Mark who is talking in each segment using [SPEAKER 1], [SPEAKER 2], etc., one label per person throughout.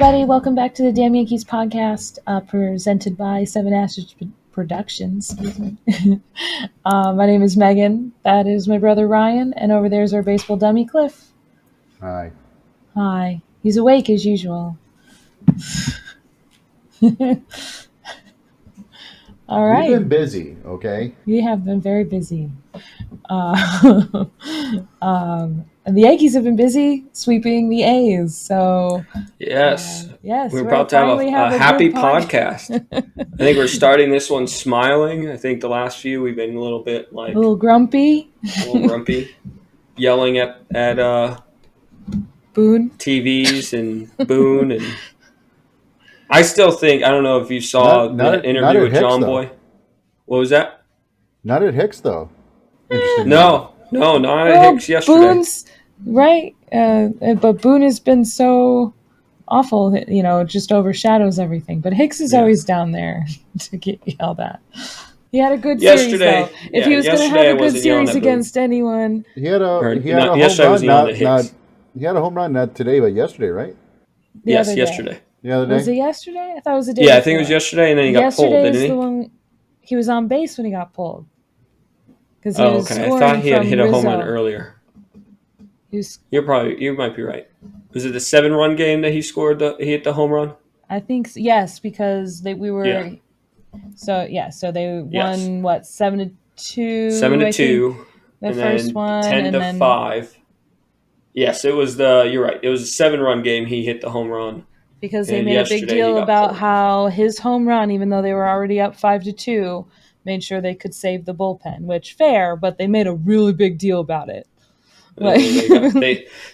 [SPEAKER 1] everybody. Welcome back to the Damn Yankees podcast, presented by Seven Ashes Productions. Excuse me. My name is Megan. That is my brother Ryan, and over there is our baseball dummy Cliff.
[SPEAKER 2] Hi.
[SPEAKER 1] Hi. He's awake as usual. All right.
[SPEAKER 2] We've been busy, okay?
[SPEAKER 1] We have been very busy. And the Yankees have been busy sweeping the A's. So
[SPEAKER 3] yes,
[SPEAKER 1] we're
[SPEAKER 3] about to have a happy podcast. I think we're starting this one smiling. I think the last few we've been a little bit
[SPEAKER 1] a little grumpy,
[SPEAKER 3] yelling at
[SPEAKER 1] Boone
[SPEAKER 3] TVs and Boone, and I still think, I don't know if you saw the interview with John Boy. What was that?
[SPEAKER 2] Not at Hicks though.
[SPEAKER 3] No, not at Hicks yesterday.
[SPEAKER 1] Boone's right, but Boone has been so awful, just overshadows everything. But Hicks is always down there to get yelled at. He had a good series, though. If he was going to have a good series against anyone,
[SPEAKER 2] he had a home run not today, but yesterday, right?
[SPEAKER 3] Yes, yesterday.
[SPEAKER 2] The other day?
[SPEAKER 1] Was it yesterday? I thought it was the day.
[SPEAKER 3] Yeah, I think it was yesterday, and then he got pulled, didn't he?
[SPEAKER 1] The one, he was on base when he got pulled.
[SPEAKER 3] Okay. I thought he had hit a home run earlier. You might be right. Was it the 7-run game that he scored? He hit the home run.
[SPEAKER 1] I think yes, because we were. Yeah. So they won 7-2.
[SPEAKER 3] 7-2.
[SPEAKER 1] The first one,
[SPEAKER 3] 10-5. Yes, it was You're right. It was a 7-run game. He hit the home run.
[SPEAKER 1] Because they made a big deal about how his home run, even though they were already up 5-2, made sure they could save the bullpen. Which fair, but they made a really big deal about it.
[SPEAKER 3] Like,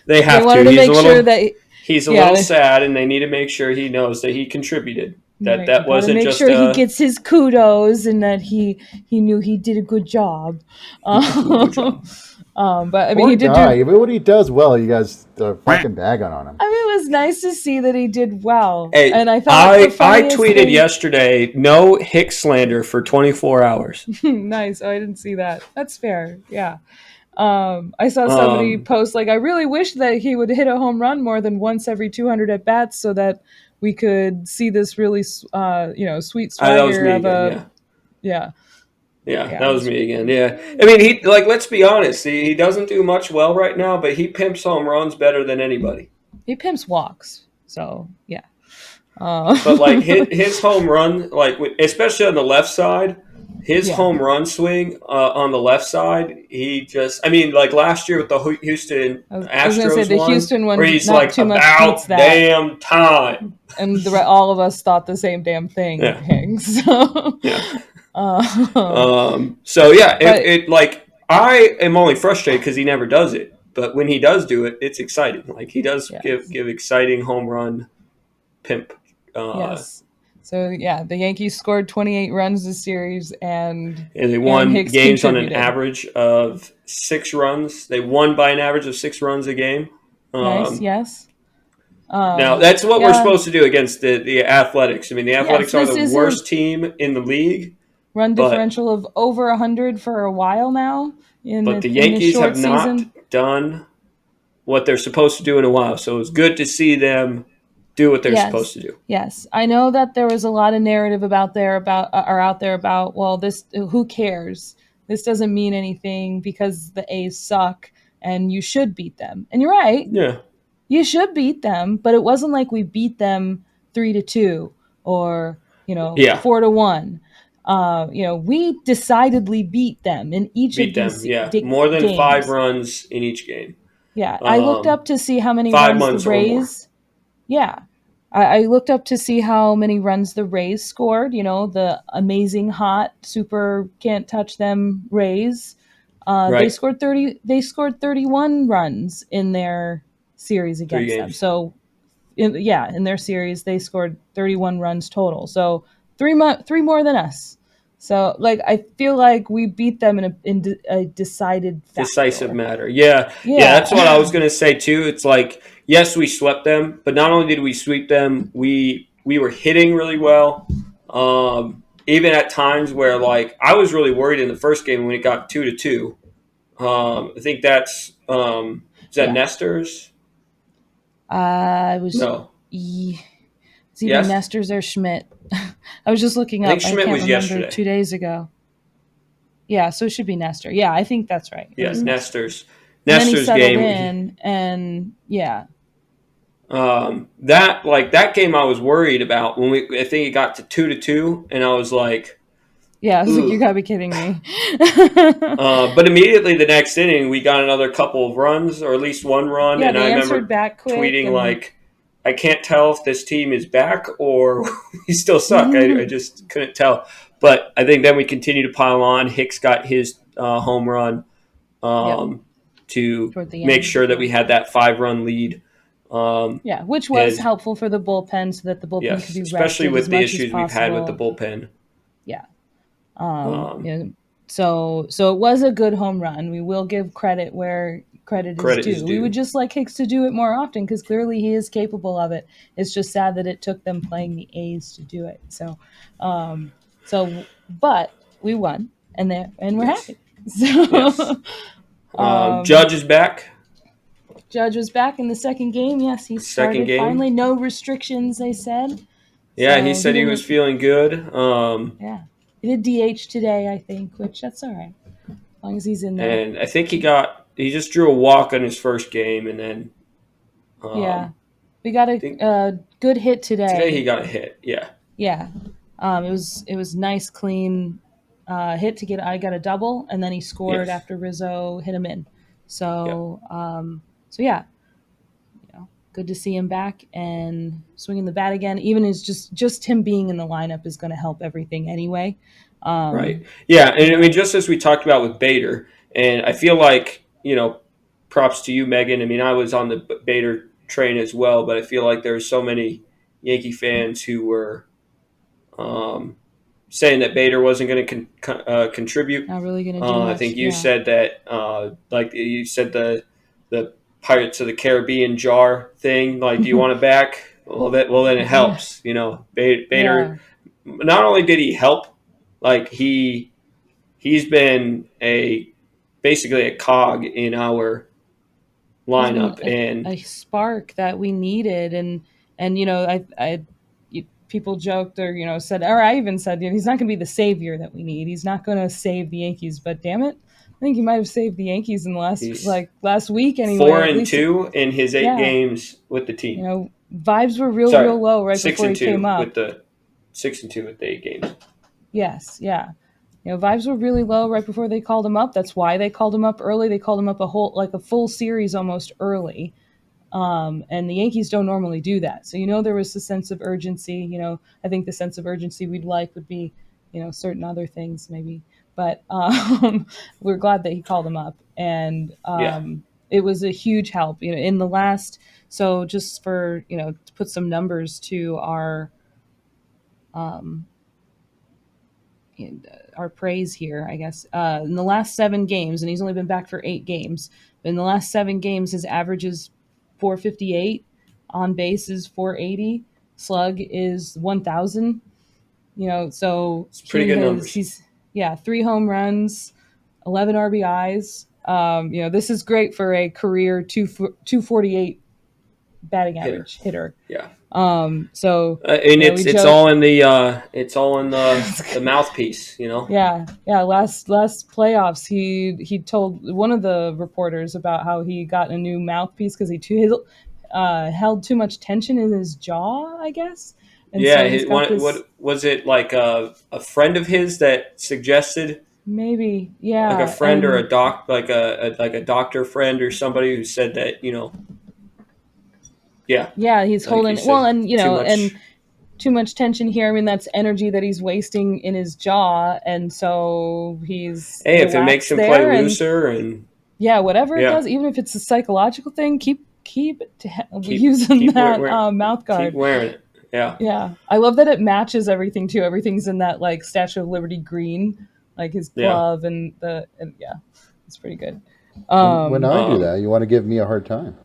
[SPEAKER 3] they have
[SPEAKER 1] to. Make sure that
[SPEAKER 3] he's a little sad, and they need to make sure he knows that he contributed. That wasn't
[SPEAKER 1] make
[SPEAKER 3] just
[SPEAKER 1] sure he gets his kudos and that he knew he did a good job. But I mean, he did.
[SPEAKER 2] What he does well, you guys fucking bag on him.
[SPEAKER 1] I mean, it was nice to see that he did well.
[SPEAKER 3] Hey,
[SPEAKER 1] and I
[SPEAKER 3] tweeted yesterday, no Hicks slander for 24 hours.
[SPEAKER 1] Nice. Oh, I didn't see that. That's fair. Yeah. I saw somebody post I really wish that he would hit a home run more than once every 200 at bats, so that we could see this really, sweet swagger of a. Yeah,
[SPEAKER 3] that was me again. Yeah, I mean, let's be honest. He doesn't do much well right now, but he pimps home runs better than anybody.
[SPEAKER 1] He pimps walks, so yeah.
[SPEAKER 3] But his home run, especially on the left side. His home run swing on the left side, he just, last year with the Houston Astros
[SPEAKER 1] Houston one,
[SPEAKER 3] where he's
[SPEAKER 1] not too much
[SPEAKER 3] about damn time.
[SPEAKER 1] And all of us thought the same damn thing.
[SPEAKER 3] Yeah.
[SPEAKER 1] So,
[SPEAKER 3] I am only frustrated because he never does it. But when he does do it, it's exciting. He does give exciting home run pimp.
[SPEAKER 1] Yes. So, the Yankees scored 28 runs this series, and
[SPEAKER 3] they won games on an average of 6 runs. They won by an average of 6 runs a game.
[SPEAKER 1] Nice, yes.
[SPEAKER 3] Now, that's what we're supposed to do against the Athletics. I mean, the Athletics are the worst team in the league.
[SPEAKER 1] Run differential of over 100 for a while now.
[SPEAKER 3] But the Yankees have not done what they're supposed to do in a while. So it's good to see them do what they're supposed to do.
[SPEAKER 1] Yes, I know that there was a lot of narrative out there about well, this, who cares? This doesn't mean anything because the A's suck and you should beat them. And you're right.
[SPEAKER 3] Yeah,
[SPEAKER 1] you should beat them, but it wasn't like we beat them 3-2 or 4-1. We decidedly beat them in each of these.
[SPEAKER 3] More than
[SPEAKER 1] games.
[SPEAKER 3] 5 runs in each game.
[SPEAKER 1] Yeah, I looked up to see how many runs the Rays. Yeah, I looked up to see how many runs the Rays scored. The amazing, hot, super can't touch them Rays. Right. They scored 30. They scored 31 runs in their series against them. So, in their series they scored 31 runs total. So 3 more than us. So I feel like we beat them in a
[SPEAKER 3] decisive matter. Yeah, that's what I was gonna say too. It's yes, we swept them, but not only did we sweep them, we were hitting really well. Even at times where I was really worried in the first game when it got 2-2. I think that's is that Nestor's?
[SPEAKER 1] It was
[SPEAKER 3] no.
[SPEAKER 1] It's either Nesters or Schmidt. I was just looking up.
[SPEAKER 3] I think Schmidt was yesterday.
[SPEAKER 1] 2 days ago. Yeah, so it should be Nestor. Yeah, I think that's right.
[SPEAKER 3] Yes, Nesters.
[SPEAKER 1] Nesters game. In, and yeah.
[SPEAKER 3] That game I was worried about when I think it got to 2-2, and I was like,
[SPEAKER 1] yeah, I was like, you gotta be kidding me.
[SPEAKER 3] But immediately the next inning, we got another couple of runs, or at least one run,
[SPEAKER 1] yeah,
[SPEAKER 3] and I remember
[SPEAKER 1] back
[SPEAKER 3] tweeting like, I can't tell if this team is back or we still suck. I just couldn't tell. But I think then we continue to pile on. Hicks got his home run to make sure that we had that 5-run lead.
[SPEAKER 1] Which was helpful for the bullpen so that the bullpen could be
[SPEAKER 3] especially with the issues
[SPEAKER 1] we've
[SPEAKER 3] had with the bullpen.
[SPEAKER 1] Yeah. So it was a good home run. We will give credit where credit is due. We would just like Hicks to do it more often because clearly he is capable of it. It's just sad that it took them playing the A's to do it. So but we won and we're happy. So
[SPEAKER 3] Judge is back.
[SPEAKER 1] Judge was back in the second game. Yes, he started finally. No restrictions, they said.
[SPEAKER 3] Yeah, so he said he was feeling good.
[SPEAKER 1] He did DH today, I think, which that's all right. As long as he's in there.
[SPEAKER 3] And I think he just drew a walk on his first game, and then
[SPEAKER 1] we got a good hit today.
[SPEAKER 3] Today he got a hit.
[SPEAKER 1] Yeah. It was nice, clean hit to get. I got a double, and then he scored after Rizzo hit him in. So good to see him back and swinging the bat again. Even as just him being in the lineup is going to help everything anyway.
[SPEAKER 3] Right. Yeah, and I mean, just as we talked about with Bader, and I feel like, props to you, Megan. I mean, I was on the Bader train as well, but I feel like there were so many Yankee fans who were saying that Bader wasn't going to contribute.
[SPEAKER 1] Not really going to do much.
[SPEAKER 3] I think you said that, like you said, the Pirates of the Caribbean jar thing. Like, do you want it back? Well, then it helps. Bader. Not only did he help, like he's been basically a cog in our lineup and
[SPEAKER 1] a spark that we needed. And people joked or said, or I even said, he's not going to be the savior that we need. He's not going to save the Yankees. But damn it, I think he might have saved the Yankees in the last week anyway.
[SPEAKER 3] 4-2 in his 8 games with the team.
[SPEAKER 1] Vibes were real low right before he came up.
[SPEAKER 3] With the 6-2 with the 8 games.
[SPEAKER 1] Yes, yeah. Vibes were really low right before they called him up. That's why they called him up early. They called him up a full series almost early. And the Yankees don't normally do that. So, there was a sense of urgency. I think the sense of urgency we'd like would be, certain other things maybe. But we're glad that he called him up. And it was a huge help, in the last. So just for, to put some numbers to our praise here, I guess, in the last 7 games, and he's only been back for 8 games, but in the last 7 games, his average is 458, on base is 480, slug is 1,000, so
[SPEAKER 3] it's pretty good numbers.
[SPEAKER 1] He's 3 home runs, 11 RBIs. This is great for a career 248 batting average hitter.
[SPEAKER 3] Yeah.
[SPEAKER 1] So
[SPEAKER 3] and it's all in the mouthpiece,
[SPEAKER 1] Yeah. Last playoffs, he told one of the reporters about how he got a new mouthpiece because he held too much tension in his jaw, I guess. And
[SPEAKER 3] what was it, like a friend of his that suggested?
[SPEAKER 1] Maybe, yeah.
[SPEAKER 3] Like a friend or a a doctor friend or somebody who said that,
[SPEAKER 1] Yeah, he's holding and too much tension here. I mean, that's energy that he's wasting in his jaw, and so he's
[SPEAKER 3] if it makes him play looser and
[SPEAKER 1] whatever it does, even if it's a psychological thing, keep using that mouth guard.
[SPEAKER 3] Keep wearing it.
[SPEAKER 1] Yeah. I love that it matches everything too. Everything's in that like Statue of Liberty green, like his glove and it's pretty good.
[SPEAKER 2] When I do that, you want to give me a hard time.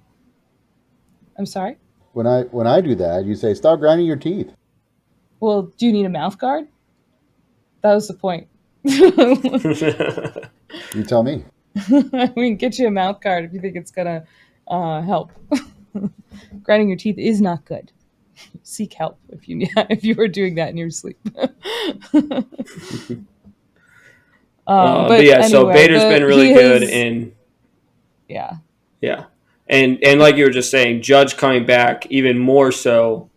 [SPEAKER 1] I'm sorry?
[SPEAKER 2] When I do that, you say, stop grinding your teeth.
[SPEAKER 1] Well, do you need a mouth guard? That was the point.
[SPEAKER 2] You tell me.
[SPEAKER 1] I mean, get you a mouth guard if you think it's going to help. Grinding your teeth is not good. seek help if you were doing that in your sleep.
[SPEAKER 3] But yeah,
[SPEAKER 1] anyway,
[SPEAKER 3] so Bader's been really good, and
[SPEAKER 1] yeah,
[SPEAKER 3] and like you were just saying, Judge coming back even more so.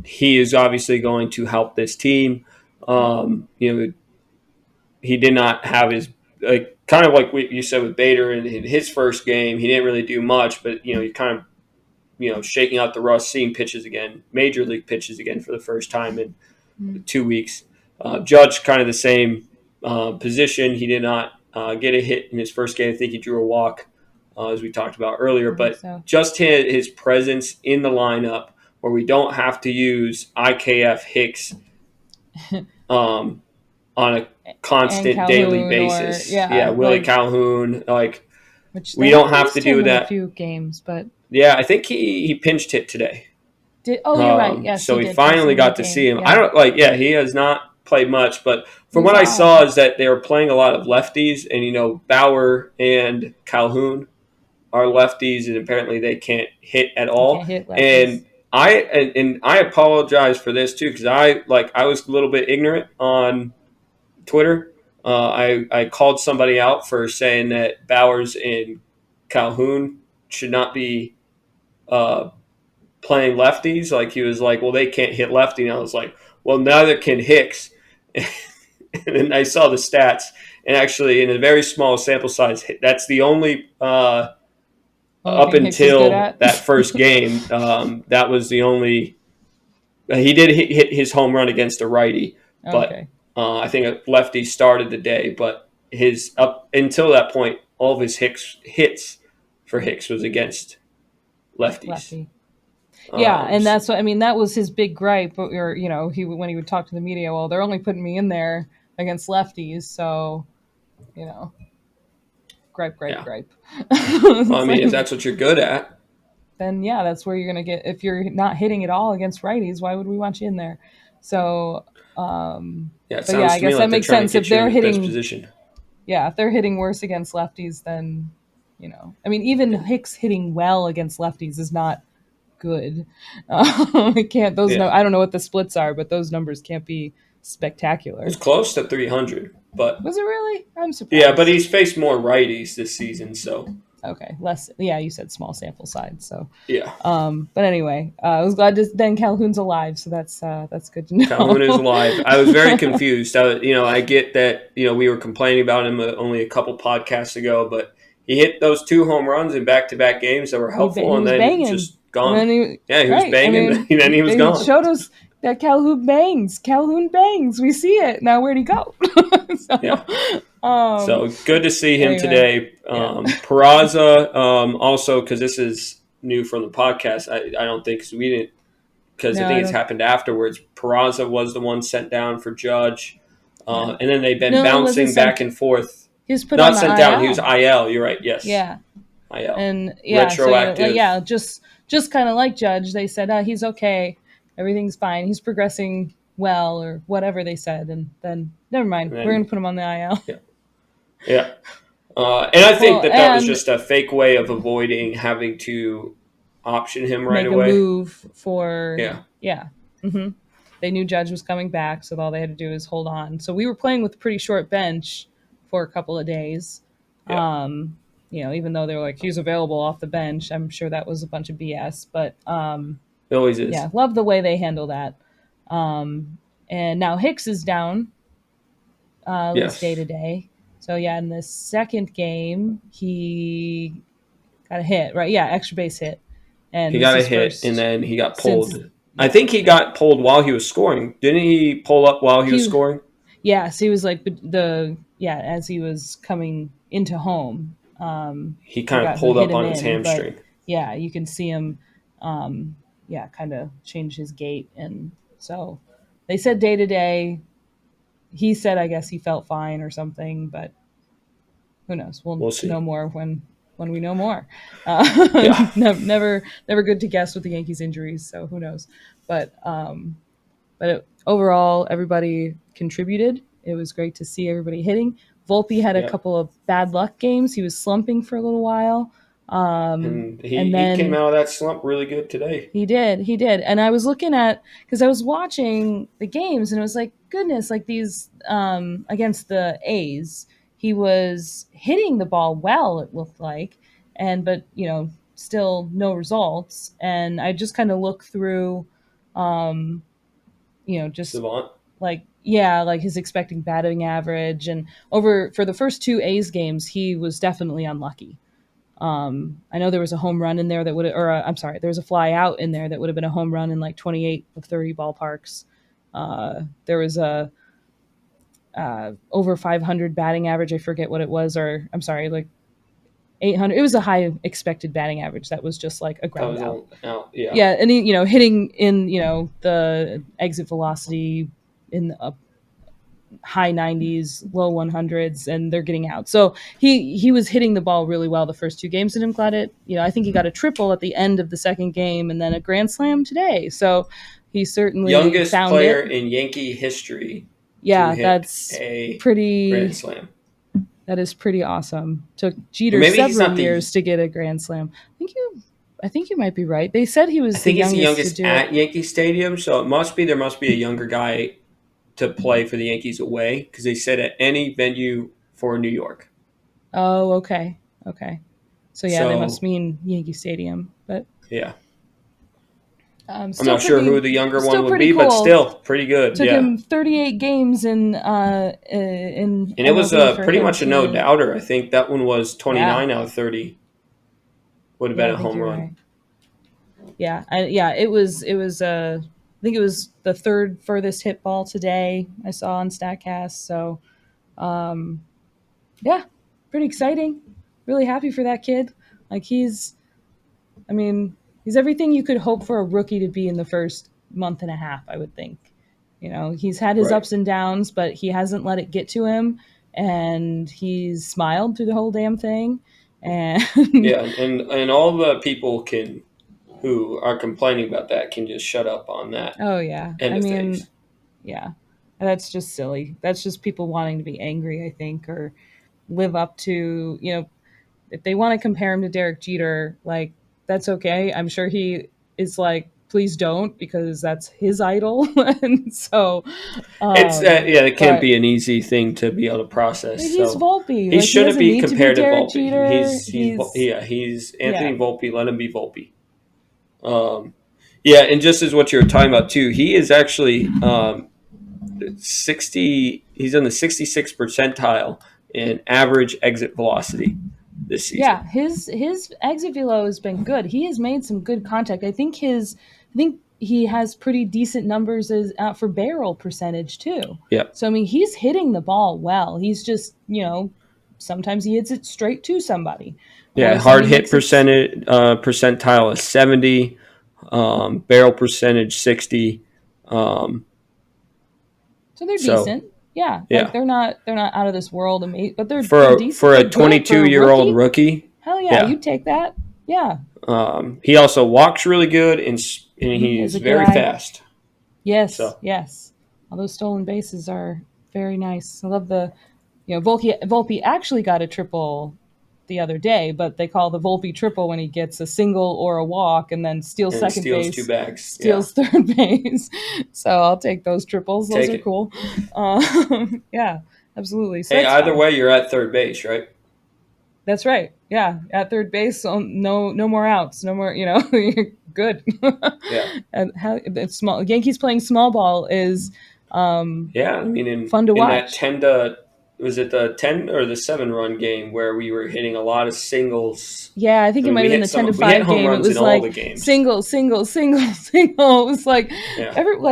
[SPEAKER 3] He is obviously going to help this team. He did not have his kind of like what you said with Bader in his first game. He didn't really do much, but he kind of shaking out the rust, seeing pitches again, major league pitches again for the first time in 2 weeks. Judge kind of the same position. He did not get a hit in his first game. I think he drew a walk, as we talked about earlier. But just his presence in the lineup, where we don't have to use IKF Hicks on a constant daily basis. Willie Calhoun,
[SPEAKER 1] which
[SPEAKER 3] we don't have to do that.
[SPEAKER 1] A few games, but
[SPEAKER 3] yeah, I think he pinched hit today.
[SPEAKER 1] You're right. Yes,
[SPEAKER 3] so he finally got to see him.
[SPEAKER 1] Yeah.
[SPEAKER 3] I don't he has not played much, but from what I saw is that they were playing a lot of lefties, and Bauer and Calhoun are lefties, and apparently they can't hit at all. And I apologize for this too, because I was a little bit ignorant on Twitter. I called somebody out for saying that Bowers and Calhoun should not be playing lefties. Like, he was like, well, they can't hit lefty. And I was like, well, neither can Hicks. And then I saw the stats, and actually in a very small sample size, that's the only up until that first game, that was the only he did hit his home run against a righty, but I think a lefty started the day. But his up until that point, all of his hits for Hicks was against lefties.
[SPEAKER 1] Lefty. Yeah, and that's what I mean. That was his big gripe. Or when he would talk to the media, well, they're only putting me in there against lefties, so gripe.
[SPEAKER 3] Well, I mean, if that's what you're good at,
[SPEAKER 1] then that's where you're gonna get. If you're not hitting at all against righties, why would we want you in there? So,
[SPEAKER 3] I guess that makes sense. If they're hitting position,
[SPEAKER 1] if they're hitting worse against lefties, then I mean, even Hicks hitting well against lefties is not good. It can't. I don't know what the splits are, but those numbers can't be spectacular.
[SPEAKER 3] It's close to 300, but
[SPEAKER 1] was it really? I'm surprised.
[SPEAKER 3] Yeah, but he's faced more righties this season, so
[SPEAKER 1] okay, less. Yeah, you said small sample size, so
[SPEAKER 3] yeah.
[SPEAKER 1] But anyway, I was glad then Calhoun's alive, so that's good to know.
[SPEAKER 3] Calhoun is alive. I was very confused. I get that we were complaining about him only a couple podcasts ago, but he hit those 2 home runs in back-to-back games that were helpful, and then
[SPEAKER 1] banging.
[SPEAKER 3] Just gone.
[SPEAKER 1] He
[SPEAKER 3] was banging, and then he was gone.
[SPEAKER 1] Showed us that Calhoun bangs. We see it. Now where'd he go?
[SPEAKER 3] So good to see him today. Peraza, also, because this is new from the podcast, I don't think we didn't, because I think it's happened afterwards. Peraza was the one sent down for Judge, and then they've been bouncing back and forth.
[SPEAKER 1] He was put
[SPEAKER 3] not
[SPEAKER 1] on
[SPEAKER 3] sent
[SPEAKER 1] the
[SPEAKER 3] down.
[SPEAKER 1] IL.
[SPEAKER 3] He was IL. You're right. Yes.
[SPEAKER 1] Yeah.
[SPEAKER 3] IL.
[SPEAKER 1] And
[SPEAKER 3] retroactive.
[SPEAKER 1] just kind of like Judge. They said he's okay, everything's fine, he's progressing well, or whatever they said, and then never mind. We're gonna put him on the IL.
[SPEAKER 3] Yeah. And I think that was just a fake way of avoiding having to option him right away.
[SPEAKER 1] Make a move for Mm-hmm. They knew Judge was coming back, so all they had to do was hold on. So we were playing with a pretty short bench for a couple of days.
[SPEAKER 3] Yeah.
[SPEAKER 1] Even though they were like, he's available off the bench, I'm sure that was a bunch of BS. But
[SPEAKER 3] it always is.
[SPEAKER 1] Yeah, love the way they handle that. And now Hicks is down, at least day to day. So in the second game he got a hit, right? Yeah, extra base hit, and
[SPEAKER 3] he got a hit, and then he got pulled. I think he got pulled while he was scoring. Didn't he pull up while he was scoring?
[SPEAKER 1] Yeah, so he was like as he was coming into home.
[SPEAKER 3] He kind of pulled up on his hamstring.
[SPEAKER 1] Yeah, you can see him, kind of change his gait, and so they said day to day. He said, I guess he felt fine or something, but who knows? We'll see. Know more when we know more. Never good to guess with the Yankees injuries, so who knows? But overall, everybody contributed. It was great to see everybody hitting. Volpe had a couple of bad luck games. He was slumping for a little while.
[SPEAKER 3] And
[SPEAKER 1] And
[SPEAKER 3] he came
[SPEAKER 1] then
[SPEAKER 3] out of that slump really good today.
[SPEAKER 1] he did. And I was looking at, because I was watching the games, and it was like, goodness, like these against the A's, he was hitting the ball well, it looked like, but still no results. And I just kind of look through, just
[SPEAKER 3] Savant.
[SPEAKER 1] like, yeah, like his expecting batting average, and over for the first two A's games, he was definitely unlucky. I know there was a home run in there that would, or I'm sorry, there was a fly out in there that would have been a home run in like 28 of 30 ballparks. There was a over 500 batting average. I forget what it was, or I'm sorry, like 800. It was a high expected batting average that was just like a ground out.
[SPEAKER 3] Yeah.
[SPEAKER 1] Yeah, and he, hitting in the exit velocity in the high 90s, low 100s, and they're getting out. So he was hitting the ball really well the first two games, and I'm glad it. I think he got a triple at the end of the second game, and then a grand slam today. So he certainly
[SPEAKER 3] youngest
[SPEAKER 1] found
[SPEAKER 3] player
[SPEAKER 1] it.
[SPEAKER 3] in Yankee history.
[SPEAKER 1] Yeah,
[SPEAKER 3] to hit
[SPEAKER 1] that's
[SPEAKER 3] a
[SPEAKER 1] pretty
[SPEAKER 3] grand slam.
[SPEAKER 1] That is pretty awesome. Took Jeter several years to get a grand slam. I think you might be right. They said he was.
[SPEAKER 3] I think
[SPEAKER 1] he's
[SPEAKER 3] the youngest at Yankee Stadium, so there must be a younger guy to play for the Yankees away, because they said at any venue for New York.
[SPEAKER 1] Oh, okay. So yeah, they must mean Yankee Stadium, but
[SPEAKER 3] yeah. I'm not sure who the younger one would be,
[SPEAKER 1] cool.
[SPEAKER 3] But still pretty good.
[SPEAKER 1] Took him 38 games and it
[SPEAKER 3] was pretty much a no doubter. I think that one was 29 out of 30. Would have been a home run. Right.
[SPEAKER 1] Yeah, it was. I think it was the third furthest hit ball today I saw on Statcast. So, yeah, pretty exciting. Really happy for that kid. Like he's everything you could hope for a rookie to be in the first month and a half, I would think. He's had his ups and downs, but he hasn't let it get to him, and he's smiled through the whole damn thing. And
[SPEAKER 3] and all the people who are complaining about that can just shut up on that.
[SPEAKER 1] Oh yeah, yeah, that's just silly. That's just people wanting to be angry, I think, or live up to, if they want to compare him to Derek Jeter, like, that's okay. I'm sure he is like, please don't, because that's his idol. And so
[SPEAKER 3] it can't be an easy thing to be able to process.
[SPEAKER 1] He's Volpe.
[SPEAKER 3] He shouldn't be compared to Volpe.
[SPEAKER 1] Jeter.
[SPEAKER 3] He's Anthony Volpe. Let him be Volpe. And just as what you were talking about too, he is actually 60. He's in the 66th percentile in average exit velocity this season.
[SPEAKER 1] Yeah, his exit velo has been good. He has made some good contact. I think he has pretty decent numbers for barrel percentage too.
[SPEAKER 3] Yeah.
[SPEAKER 1] So he's hitting the ball well. He's just sometimes he hits it straight to somebody.
[SPEAKER 3] Yeah, hard hit percentile is 70, barrel percentage 60.
[SPEAKER 1] So they're decent. Yeah, like they're not out of this world, but they're decent.
[SPEAKER 3] For a 22-year-old rookie.
[SPEAKER 1] Hell yeah, you take that. Yeah.
[SPEAKER 3] He also walks really good, and he's very fast.
[SPEAKER 1] Yes, yes. All those stolen bases are very nice. I love Volpe actually got a triple the other day, but they call the Volpe triple when he gets a single or a walk and then steals second base,
[SPEAKER 3] 2 bags,
[SPEAKER 1] steals third base. So I'll take those triples. Those are cool. Yeah, absolutely. So
[SPEAKER 3] either way, you're at third base, right?
[SPEAKER 1] That's right. Yeah, at third base, so no more outs, no more. You're good.
[SPEAKER 3] Yeah.
[SPEAKER 1] And how it's small Yankees playing small ball is
[SPEAKER 3] fun
[SPEAKER 1] to watch.
[SPEAKER 3] That was it the 10 or the 7 run game where we were hitting a lot of singles?
[SPEAKER 1] Yeah, I think it might have been the 10-5 game. It was like single. It was like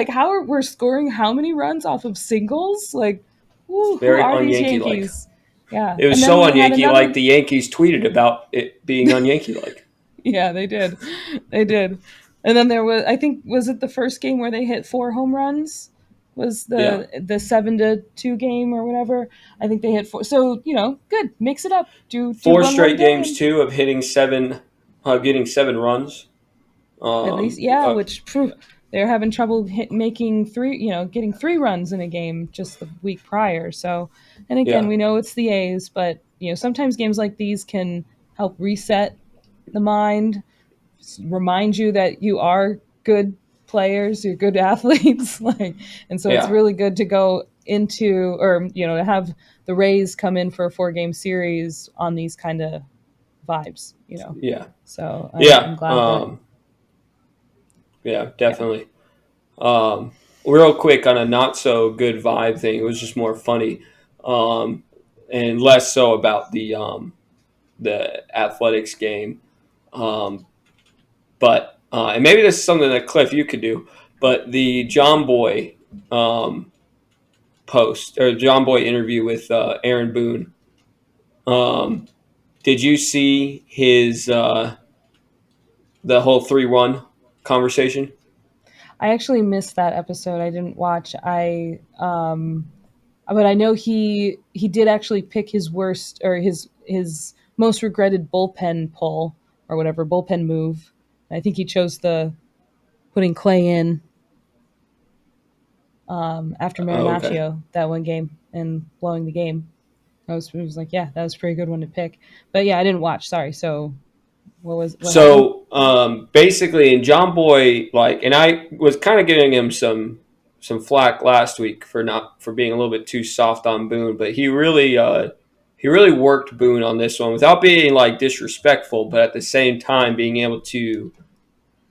[SPEAKER 1] how we're scoring how many runs off of singles? Like, who are these Yankees? Yeah,
[SPEAKER 3] it was so un-Yankee like. The Yankees tweeted about it being un-Yankee like.
[SPEAKER 1] Yeah, they did. And then there was, I think, was it the first game where they hit 4 home runs? Was the 7-2 game or whatever? I think they hit 4. So good. Mix it up. Do
[SPEAKER 3] 4 straight games too of hitting 7, getting 7 runs.
[SPEAKER 1] At least, which they're having trouble making 3. Getting 3 runs in a game just the week prior. So, and again, we know it's the A's, but sometimes games like these can help reset the mind, remind you that you are good players, you're good athletes. And so it's really good to go into, or to have the Rays come in for a 4-game series on these kind of vibes.
[SPEAKER 3] Yeah.
[SPEAKER 1] So I'm glad.
[SPEAKER 3] Yeah, definitely. Yeah. Real quick on a not so good vibe thing. It was just more funny, and less so about the athletics game. But and maybe this is something that Cliff you could do. But the John Boy post or John Boy interview with Aaron Boone. Did you see his the whole 3-1 conversation?
[SPEAKER 1] I actually missed that episode. I didn't watch. But I know he did actually pick his worst, or his most regretted bullpen pull, or whatever, bullpen move. I think he chose the putting Clay in after Marinaccio that one game and blowing the game. It was like, yeah, that was a pretty good one to pick. But yeah, I didn't watch. Sorry. So what
[SPEAKER 3] basically, in John Boy, and I was kind of giving him some flack last week for being a little bit too soft on Boone, but he really worked Boone on this one without being disrespectful, but at the same time being able to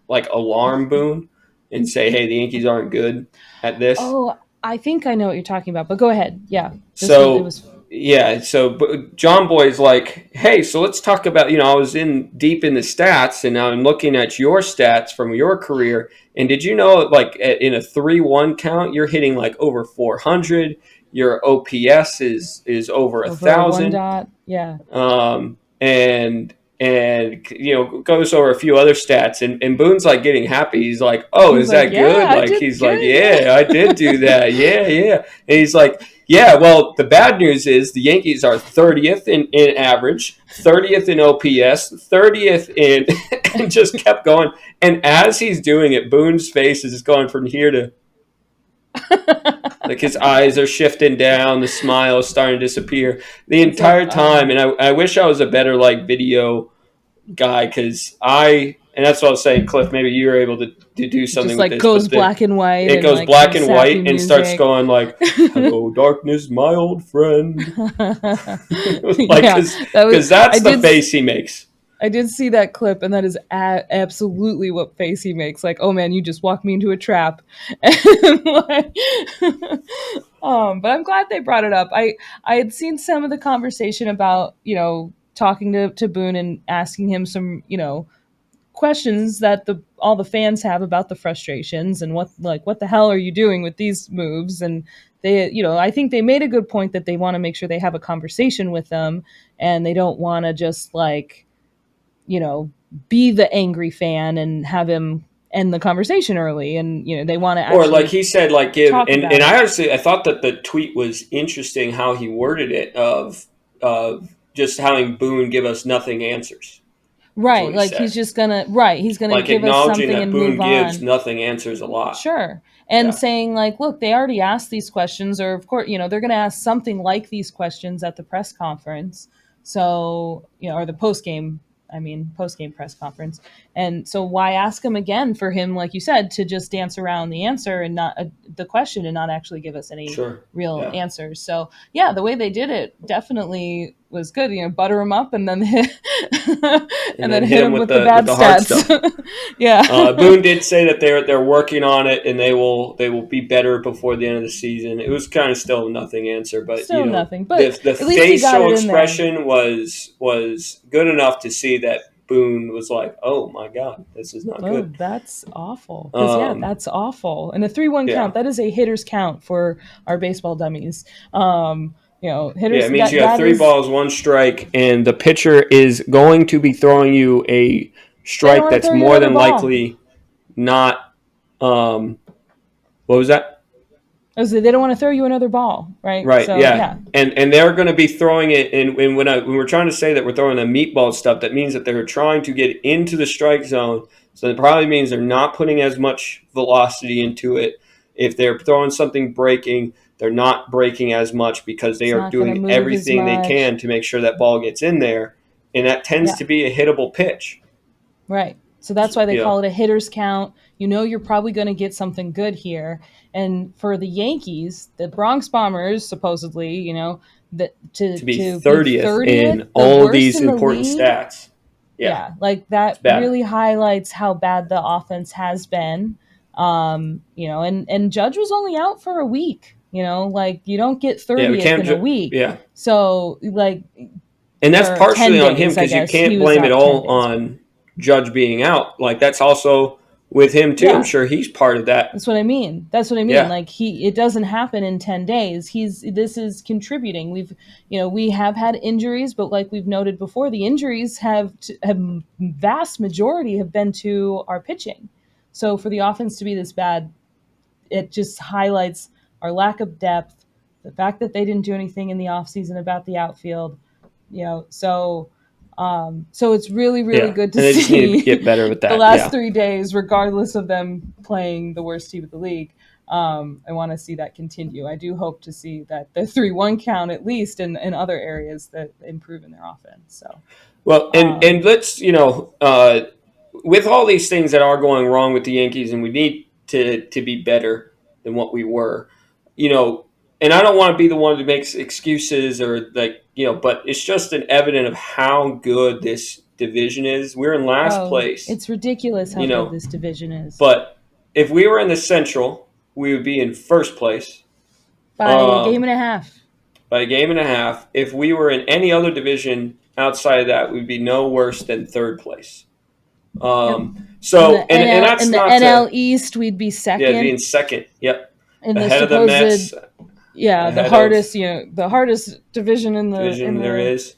[SPEAKER 3] alarm Boone and say, hey, the Yankees aren't good at this.
[SPEAKER 1] Oh, I think I know what you're talking about, but go ahead. Yeah.
[SPEAKER 3] So John Boy's like, hey, so let's talk about, I was deep in the stats, and now I'm looking at your stats from your career. And did you know, in a 3-1 count, you're hitting over 400. Your OPS is over 1,000.
[SPEAKER 1] Yeah.
[SPEAKER 3] And goes over a few other stats, and Boone's getting happy. He's like, oh, is that good? He's like, yeah, I did do that. Yeah. And he's like, yeah, well, the bad news is the Yankees are 30th in average, 30th in OPS, 30th in and just kept going. And as he's doing it, Boone's face is just going from here to his eyes are shifting down, the smile is starting to disappear the entire time. And I wish I was a better video guy, because and that's what I was saying, Cliff, maybe you were able to do something
[SPEAKER 1] just
[SPEAKER 3] with this.
[SPEAKER 1] Goes black and white.
[SPEAKER 3] It goes black and white and starts going hello, darkness, my old friend. Because that's the face he makes.
[SPEAKER 1] I did see that clip, and that is absolutely what face he makes. Oh man, you just walked me into a trap. But I'm glad they brought it up. I had seen some of the conversation about, talking to Boone and asking him some, questions that all the fans have about the frustrations and what the hell are you doing with these moves. And they, I think they made a good point that they want to make sure they have a conversation with them, and they don't want to just be the angry fan and have him end the conversation early. And they want to actually,
[SPEAKER 3] or like he said, give. And I thought that the tweet was interesting how he worded it, of just having Boone give us nothing answers.
[SPEAKER 1] Right, he's just gonna he's gonna give us something and
[SPEAKER 3] Boone
[SPEAKER 1] move on.
[SPEAKER 3] Gives nothing answers a lot.
[SPEAKER 1] Sure, and saying look, they already asked these questions, or of course, they're gonna ask something like these questions at the press conference. So or the post game press conference. And so why ask him again for him, like you said, to just dance around the answer and not the question, and not actually give us any real answers. So yeah, the way they did it definitely was good. Butter him up and then hit and then hit him with the bad stats. Yeah.
[SPEAKER 3] Boone did say that they're working on it, and they will be better before the end of the season. It was kind of still a nothing answer, but
[SPEAKER 1] still nothing. But
[SPEAKER 3] the facial expression was good enough to see that Boone was like, oh my God, this is not good.
[SPEAKER 1] That's awful. That's awful. And a 3-1 count, that is a hitter's count for our baseball dummies. Hitters.
[SPEAKER 3] Yeah, it means you have 3 balls, 1 strike, and the pitcher is going to be throwing you a strike that's more than likely not. What was that?
[SPEAKER 1] They don't want to throw you another ball, right?
[SPEAKER 3] Right. So, yeah. And they're going to be throwing it. And when we're trying to say that we're throwing the meatball stuff, that means that they're trying to get into the strike zone. So it probably means they're not putting as much velocity into it. If they're throwing something breaking, they're not breaking as much, because they are doing everything they can to make sure that ball gets in there. And that tends to be a hittable pitch.
[SPEAKER 1] Right. So that's why they call it a hitter's count. You know you're probably going to get something good here. And for the Yankees, the Bronx Bombers, supposedly, you know, to
[SPEAKER 3] be
[SPEAKER 1] be
[SPEAKER 3] 30th in all these important stats.
[SPEAKER 1] Yeah, like that really highlights how bad the offense has been. You know, and Judge was only out for a week. You know, like you don't get 30th in a week.
[SPEAKER 3] Yeah.
[SPEAKER 1] So like,
[SPEAKER 3] and that's partially on him because you can't blame it all on Judge being out. Like that's also with him too. Yeah. I'm sure he's part of that.
[SPEAKER 1] That's what I mean. Yeah. Like it doesn't happen in 10 days. This is contributing. We have had injuries, but like we've noted before, the injuries have vast majority have been to our pitching. So for the offense to be this bad, it just highlights our lack of depth, the fact that they didn't do anything in the offseason about the outfield, you know, so it's really, really good to see.
[SPEAKER 3] Just need to get better with that.
[SPEAKER 1] The last 3 days, regardless of them playing the worst team of the league. I want to see that continue. I do hope to see that the 3-1 count, at least in other areas, that improve in their offense. So,
[SPEAKER 3] well, and let's, with all these things that are going wrong with the Yankees, and we need to be better than what we were, and I don't want to be the one who makes excuses or but it's just an evidence of how good this division is. We're in last place.
[SPEAKER 1] It's ridiculous how good this division is.
[SPEAKER 3] But if we were in the Central, we would be in first place.
[SPEAKER 1] By a game and a half.
[SPEAKER 3] By a game and a half. If we were in any other division outside of that, we'd be no worse than third place. So, and that's
[SPEAKER 1] in the NL East, we'd be second.
[SPEAKER 3] Yeah, be in second. Yep.
[SPEAKER 1] In
[SPEAKER 3] ahead of the Mets.
[SPEAKER 1] Yeah, the hardest division in
[SPEAKER 3] there is.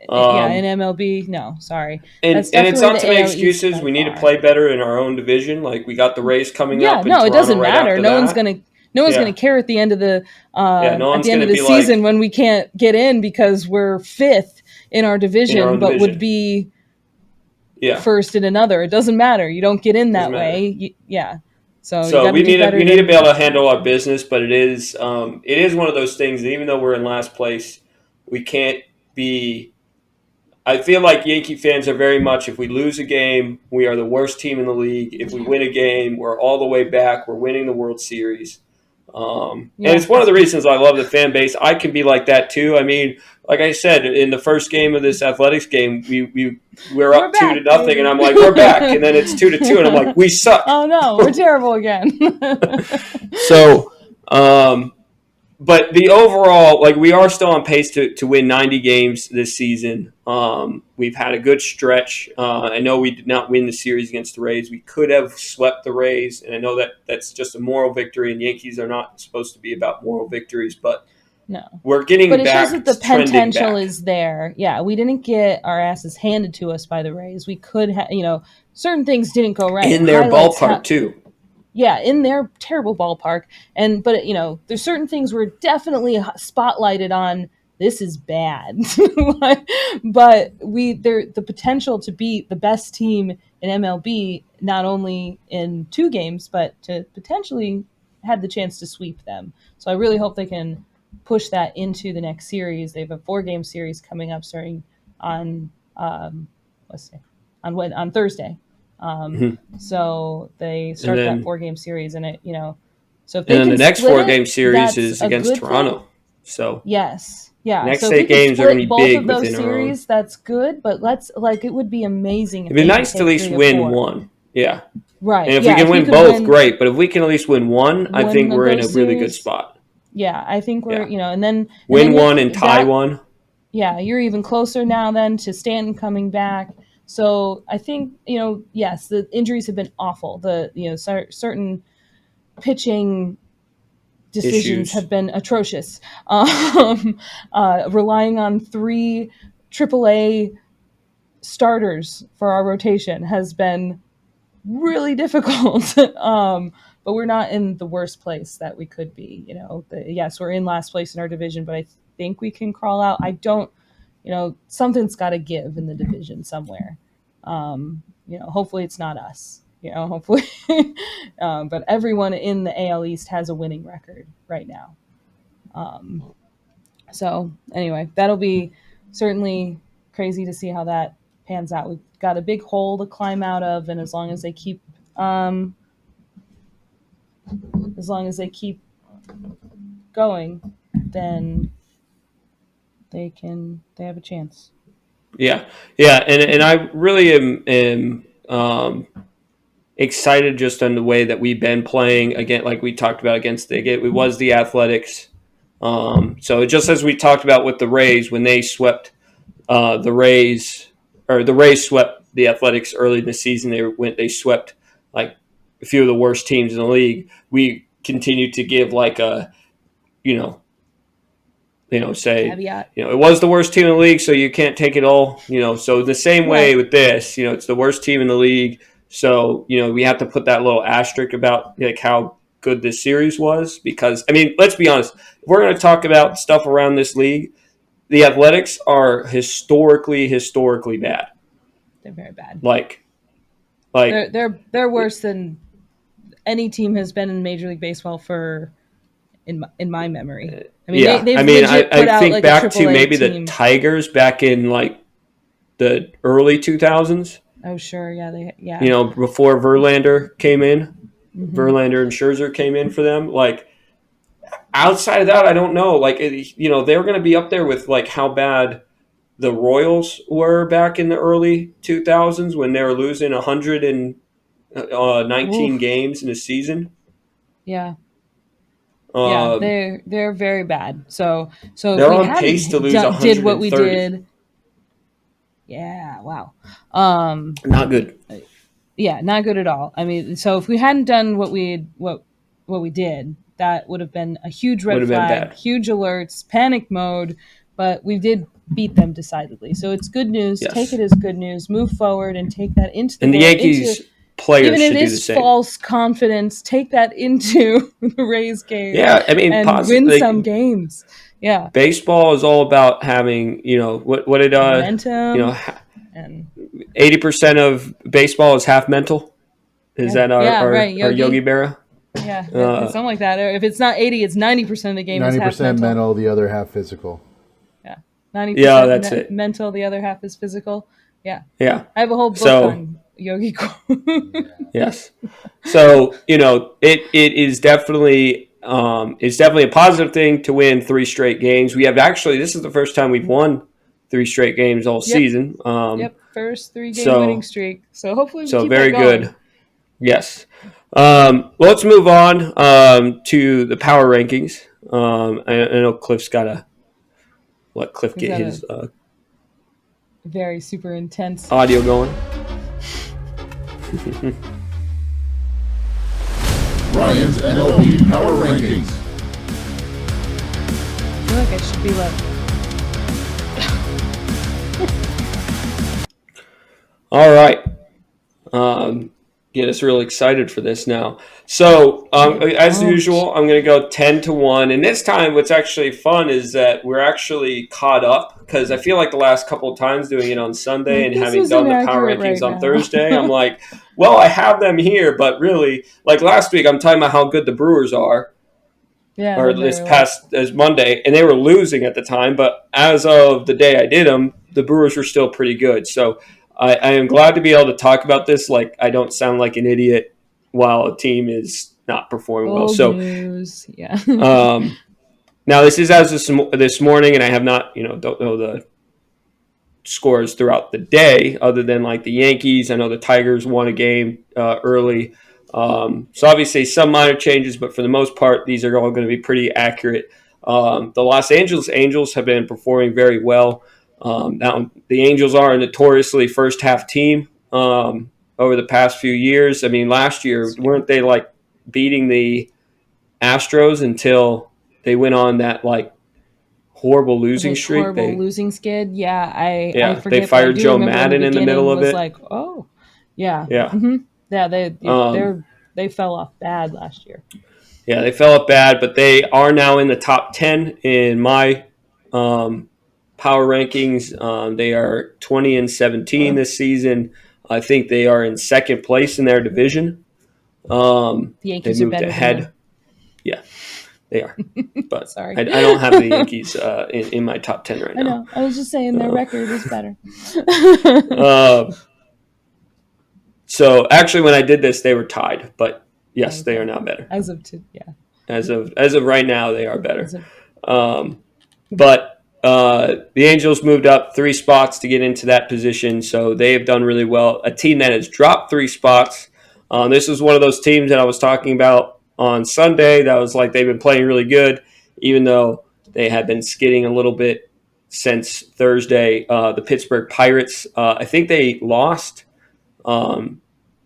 [SPEAKER 1] In MLB. No, sorry.
[SPEAKER 3] And it's not to make excuses. We need to play better in our own division. Like we got the Rays coming up.
[SPEAKER 1] Yeah, no, it doesn't matter. No one's gonna care at the end of the season when we can't get in because we're fifth in our division, but would be first in another. It doesn't matter. You don't get in that way. So
[SPEAKER 3] we need to be able to handle our business, but it is one of those things that even though we're in last place, we can't be. I feel like Yankee fans are very much, if we lose a game, we are the worst team in the league. If we win a game, we're all the way back. We're winning the World Series. And it's one of the reasons I love the fan base. I can be like that too. I mean, like I said, in the first game of this athletics game, we're up 2-0, and I'm like, we're back. And then it's 2-2, and I'm like, we suck.
[SPEAKER 1] Oh no, we're terrible again.
[SPEAKER 3] So, but the overall, like we are still on pace to win 90 games this season. We've had a good stretch. I know we did not win the series against the Rays. We could have swept the Rays, and I know that's just a moral victory, and Yankees are not supposed to be about moral victories, but
[SPEAKER 1] no,
[SPEAKER 3] we're getting back.
[SPEAKER 1] But it shows that the potential is there. Yeah, we didn't get our asses handed to us by the Rays. We could have, certain things didn't go right.
[SPEAKER 3] In their ballpark, too.
[SPEAKER 1] Yeah, in their terrible ballpark. But there's certain things we're definitely spotlighted on. This is bad. But the potential to be the best team in MLB, not only in 2 games, but to potentially have the chance to sweep them. So I really hope they can push that into the next series. They have a 4-game series coming up starting on Thursday. So they start that 4-game series, and so if they
[SPEAKER 3] can the next 4-game series is against Toronto. So
[SPEAKER 1] yes, yeah.
[SPEAKER 3] Next 8 games are going to be big
[SPEAKER 1] both of those series. That's good, but it would be amazing.
[SPEAKER 3] It'd be nice to at least win 1. Yeah,
[SPEAKER 1] right.
[SPEAKER 3] And if we can win both, great. But if we can at least win 1, I think we're in a really good spot.
[SPEAKER 1] Yeah, I think we're and then
[SPEAKER 3] win 1 and tie 1.
[SPEAKER 1] Yeah, you're even closer now then to Stanton coming back. So I think, yes, the injuries have been awful. The certain pitching decisions have been atrocious. Relying on 3 AAA starters for our rotation has been really difficult. But we're not in the worst place that we could be. Yes, we're in last place in our division, but I think we can crawl out. I don't. Something's got to give in the division somewhere. Hopefully it's not us. Hopefully. But everyone in the AL East has a winning record right now. So anyway, that'll be certainly crazy to see how that pans out. We've got a big hole to climb out of, and as long as they keep going, then they have a chance.
[SPEAKER 3] Yeah, and I really am excited just on the way that we've been playing again, like we talked about against it was the Athletics. So just as we talked about with the Rays, when they swept the Rays swept the Athletics early in the season, they swept like a few of the worst teams in the league. We continue to give like a say
[SPEAKER 1] caveat.
[SPEAKER 3] It was the worst team in the league, so you can't take it all. So the same way with this, it's the worst team in the league. So, we have to put that little asterisk about like how good this series was, because let's be honest, if we're going to talk about stuff around this league, the Athletics are historically bad.
[SPEAKER 1] They're very bad.
[SPEAKER 3] Like
[SPEAKER 1] they're worse than any team has been in Major League Baseball in my memory.
[SPEAKER 3] I think back to maybe
[SPEAKER 1] team.
[SPEAKER 3] The Tigers back in like the early 2000s.
[SPEAKER 1] Oh, sure. Yeah.
[SPEAKER 3] Before Verlander came in, Verlander and Scherzer came in for them. Like, outside of that, I don't know. Like, they were going to be up there with like how bad the Royals were back in the early 2000s when they were losing 119 games in a season.
[SPEAKER 1] Yeah. They're very bad. So
[SPEAKER 3] they're on pace to lose 130.
[SPEAKER 1] Did what we did. Yeah, wow.
[SPEAKER 3] Not good.
[SPEAKER 1] Yeah, not good at all. So if we hadn't done what we did, that would have been a huge red flag, huge alerts, panic mode, but we did beat them decidedly. So it's good news. Yes. Take it as good news. Move forward and take that into
[SPEAKER 3] the Yankees players
[SPEAKER 1] even
[SPEAKER 3] should
[SPEAKER 1] if
[SPEAKER 3] do
[SPEAKER 1] it's
[SPEAKER 3] the same.
[SPEAKER 1] False confidence, take that into the Rays game.
[SPEAKER 3] Yeah,
[SPEAKER 1] and win some games. Yeah,
[SPEAKER 3] baseball is all about having what it
[SPEAKER 1] momentum.
[SPEAKER 3] And 80% of baseball is half mental. Is that our Yogi Berra?
[SPEAKER 1] Yeah, something like that. Or if it's not 80, it's 90% of the game.
[SPEAKER 2] 90% mental, the other half physical.
[SPEAKER 1] Yeah, 90%.
[SPEAKER 3] Yeah, that's it.
[SPEAKER 1] Mental, the other half is physical. Yeah.
[SPEAKER 3] Yeah.
[SPEAKER 1] I have a whole book on Yogi.
[SPEAKER 3] Yes. So it is definitely a positive thing to win 3 straight games. We have this is the first time we've won 3 straight games all season.
[SPEAKER 1] First 3-game winning streak. So hopefully we keep
[SPEAKER 3] very
[SPEAKER 1] that going.
[SPEAKER 3] Good. Yes. Let's move on to the power rankings. I know Cliff's got to let Cliff get his
[SPEAKER 1] very super intense
[SPEAKER 3] audio going.
[SPEAKER 4] Ryan's MLB Power Rankings.
[SPEAKER 1] I feel like I should be like.
[SPEAKER 3] All right. Get us real excited for this now. So, as usual, I'm going to go 10-1. And this time, what's actually fun is that we're actually caught up, because I feel like the last couple of times doing it on Sunday and having done the power rankings on Thursday, I'm like, well, I have them here. But really, like last week, I'm talking about how good the Brewers are.
[SPEAKER 1] Yeah,
[SPEAKER 3] or as Monday, and they were losing at the time. But as of the day I did them, the Brewers were still pretty good. So I am glad to be able to talk about this. Like, I don't sound like an idiot while a team is not performing well. So,
[SPEAKER 1] news. Yeah.
[SPEAKER 3] Now this is as this morning, and I have not, don't know the scores throughout the day, other than like the Yankees. I know the Tigers won a game early. So obviously some minor changes, but for the most part, these are all going to be pretty accurate. The Los Angeles Angels have been performing very well. Now, the Angels are a notoriously first-half team over the past few years. Last year, weren't they, like, beating the Astros until they went on that, like, horrible losing streak?
[SPEAKER 1] Losing skid? Yeah, I forget.
[SPEAKER 3] They fired Joe Madden in the middle of it.
[SPEAKER 1] Like, oh, yeah.
[SPEAKER 3] Yeah.
[SPEAKER 1] Mm-hmm. Yeah, they fell off bad last year.
[SPEAKER 3] Yeah, they fell off bad, but they are now in the top 10 in my power rankings. They are 20-17 this season. I think they are in second place in their division.
[SPEAKER 1] The Yankees
[SPEAKER 3] they
[SPEAKER 1] are
[SPEAKER 3] moved
[SPEAKER 1] better
[SPEAKER 3] ahead. Yeah, They are. But
[SPEAKER 1] Sorry.
[SPEAKER 3] I don't have the Yankees in my top 10 right now.
[SPEAKER 1] I know. I was just saying their record is better.
[SPEAKER 3] So actually, when I did this, they were tied. But yes, they are now better.
[SPEAKER 1] As of
[SPEAKER 3] right now, they are better. But the Angels moved up 3 spots to get into that position, so they have done really well. A team that has dropped 3 spots. This is one of those teams that I was talking about on Sunday that was like they've been playing really good, even though they had been skidding a little bit since Thursday. The Pittsburgh Pirates, I think they lost a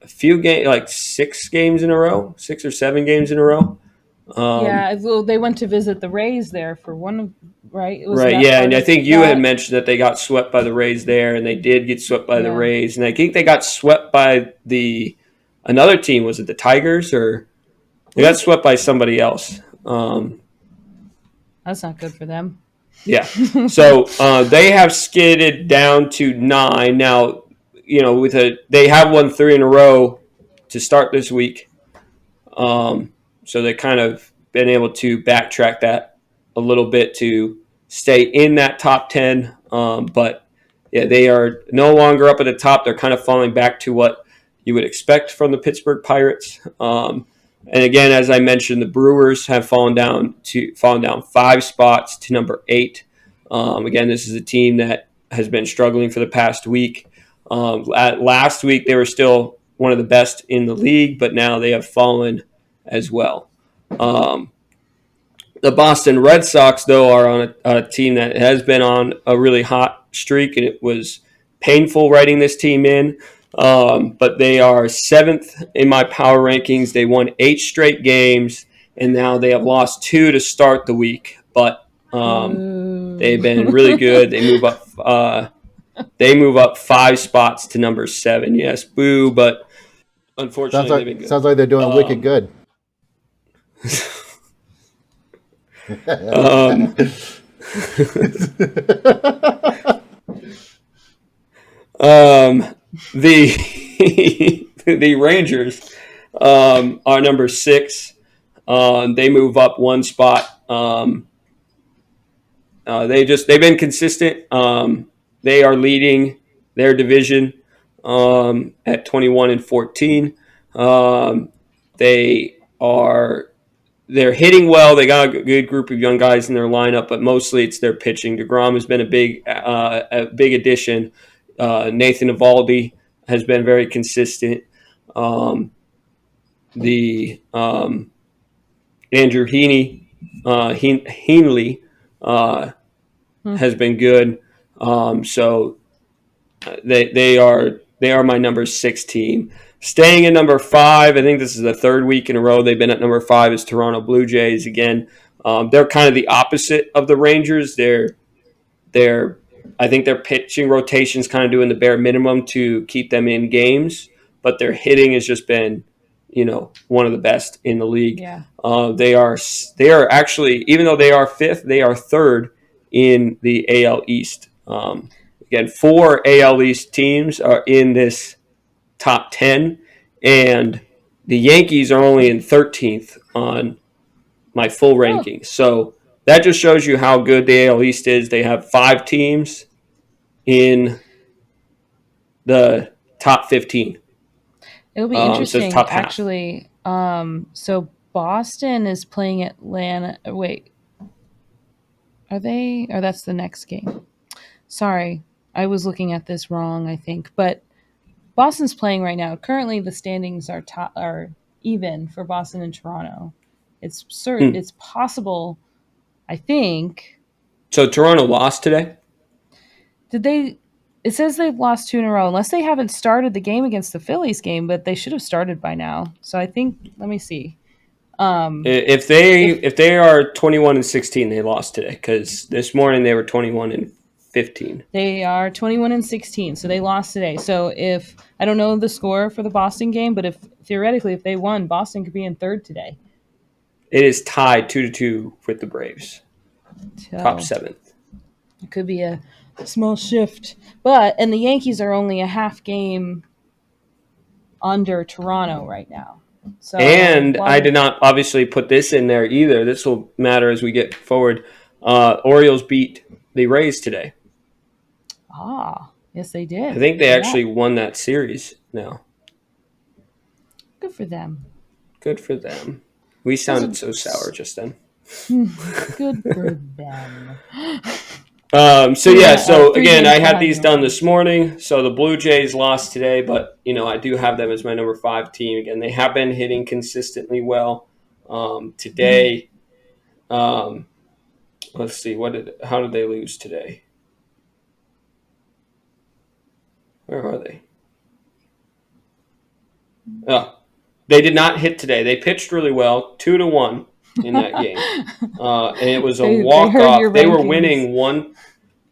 [SPEAKER 3] few games, like 6 games in a row, 6 or 7 games in a row.
[SPEAKER 1] Well, they went to visit the Rays there for one, right? It was
[SPEAKER 3] right, yeah, and I think you had mentioned that they got swept by the Rays there, and they did get swept by the Rays, and I think they got swept by another team. Was it the Tigers, or they got swept by somebody else?
[SPEAKER 1] That's not good for them.
[SPEAKER 3] Yeah, so they have skidded down to 9 now. You know, they have won 3 in a row to start this week. So they kind of been able to backtrack that a little bit to stay in that top 10. But yeah, they are no longer up at the top. They're kind of falling back to what you would expect from the Pittsburgh Pirates. And again, as I mentioned, the Brewers have fallen down 5 spots to number 8. Again, this is a team that has been struggling for the past week. Last week, they were still one of the best in the league, but now they have fallen as well. The Boston Red Sox, though, are on a team that has been on a really hot streak, and it was painful writing this team in. But they are 7th in my power rankings. They won 8 straight games, and now they have lost 2 to start the week. But they've been really good. They move up. They move up 5 spots to number 7. Yes, boo, but unfortunately, they've been good.
[SPEAKER 2] Sounds like they're doing wicked good.
[SPEAKER 3] The Rangers are number 6. They move up 1 spot. They've been consistent. They are leading their division at 21-14. They're hitting well. They got a good group of young guys in their lineup, but mostly it's their pitching. DeGrom has been a big addition. Nathan Eovaldi has been very consistent. Andrew Heaney has been good. So they are my number 6 team. Staying at number 5, I think this is the 3rd week in a row they've been at number 5, is Toronto Blue Jays again. They're kind of the opposite of the Rangers. I think their pitching rotation's kind of doing the bare minimum to keep them in games, but their hitting has just been, one of the best in the league.
[SPEAKER 1] Yeah.
[SPEAKER 3] They are actually, even though they are 5th, they are 3rd in the AL East. Again, 4 AL East teams are in this top 10, and the Yankees are only in 13th on my full rankings. So that just shows you how good the AL East is. They have 5 teams in the top 15.
[SPEAKER 1] It'll be interesting, actually. So Boston is playing Atlanta. Wait, are they? Or that's the next game. Sorry, I was looking at this wrong, I think. But Boston's playing right now. Currently, the standings are even for Boston and Toronto. It's certain. It's possible, I think.
[SPEAKER 3] So Toronto lost today?
[SPEAKER 1] Did they? It says they've lost 2 in a row, unless they haven't started the game against the Phillies game, but they should have started by now. So I think, let me see.
[SPEAKER 3] If they are 21-16, they lost today, because this morning they were 21-15.
[SPEAKER 1] They are 21-16, so they lost today. So if I don't know the score for the Boston game, but if theoretically if they won, Boston could be in 3rd today.
[SPEAKER 3] It is tied 2-2 with the Braves. Top 7th.
[SPEAKER 1] It could be a small shift, and the Yankees are only a half game under Toronto right now. So,
[SPEAKER 3] and I did not obviously put this in there either. This will matter as we get forward. Orioles beat the Rays today.
[SPEAKER 1] Yes, they did.
[SPEAKER 3] I think they actually won that series now.
[SPEAKER 1] Good for them.
[SPEAKER 3] Good for them. We sounded so sour just then.
[SPEAKER 1] Good for them.
[SPEAKER 3] So again, I had these done this morning. So the Blue Jays lost today, but I do have them as my number 5 team. Again, they have been hitting consistently well. Today, let's see, how did they lose today? Where are they? Oh, they did not hit today. They pitched really well, 2-1 in that game, and it was a walk-off. They were winning one.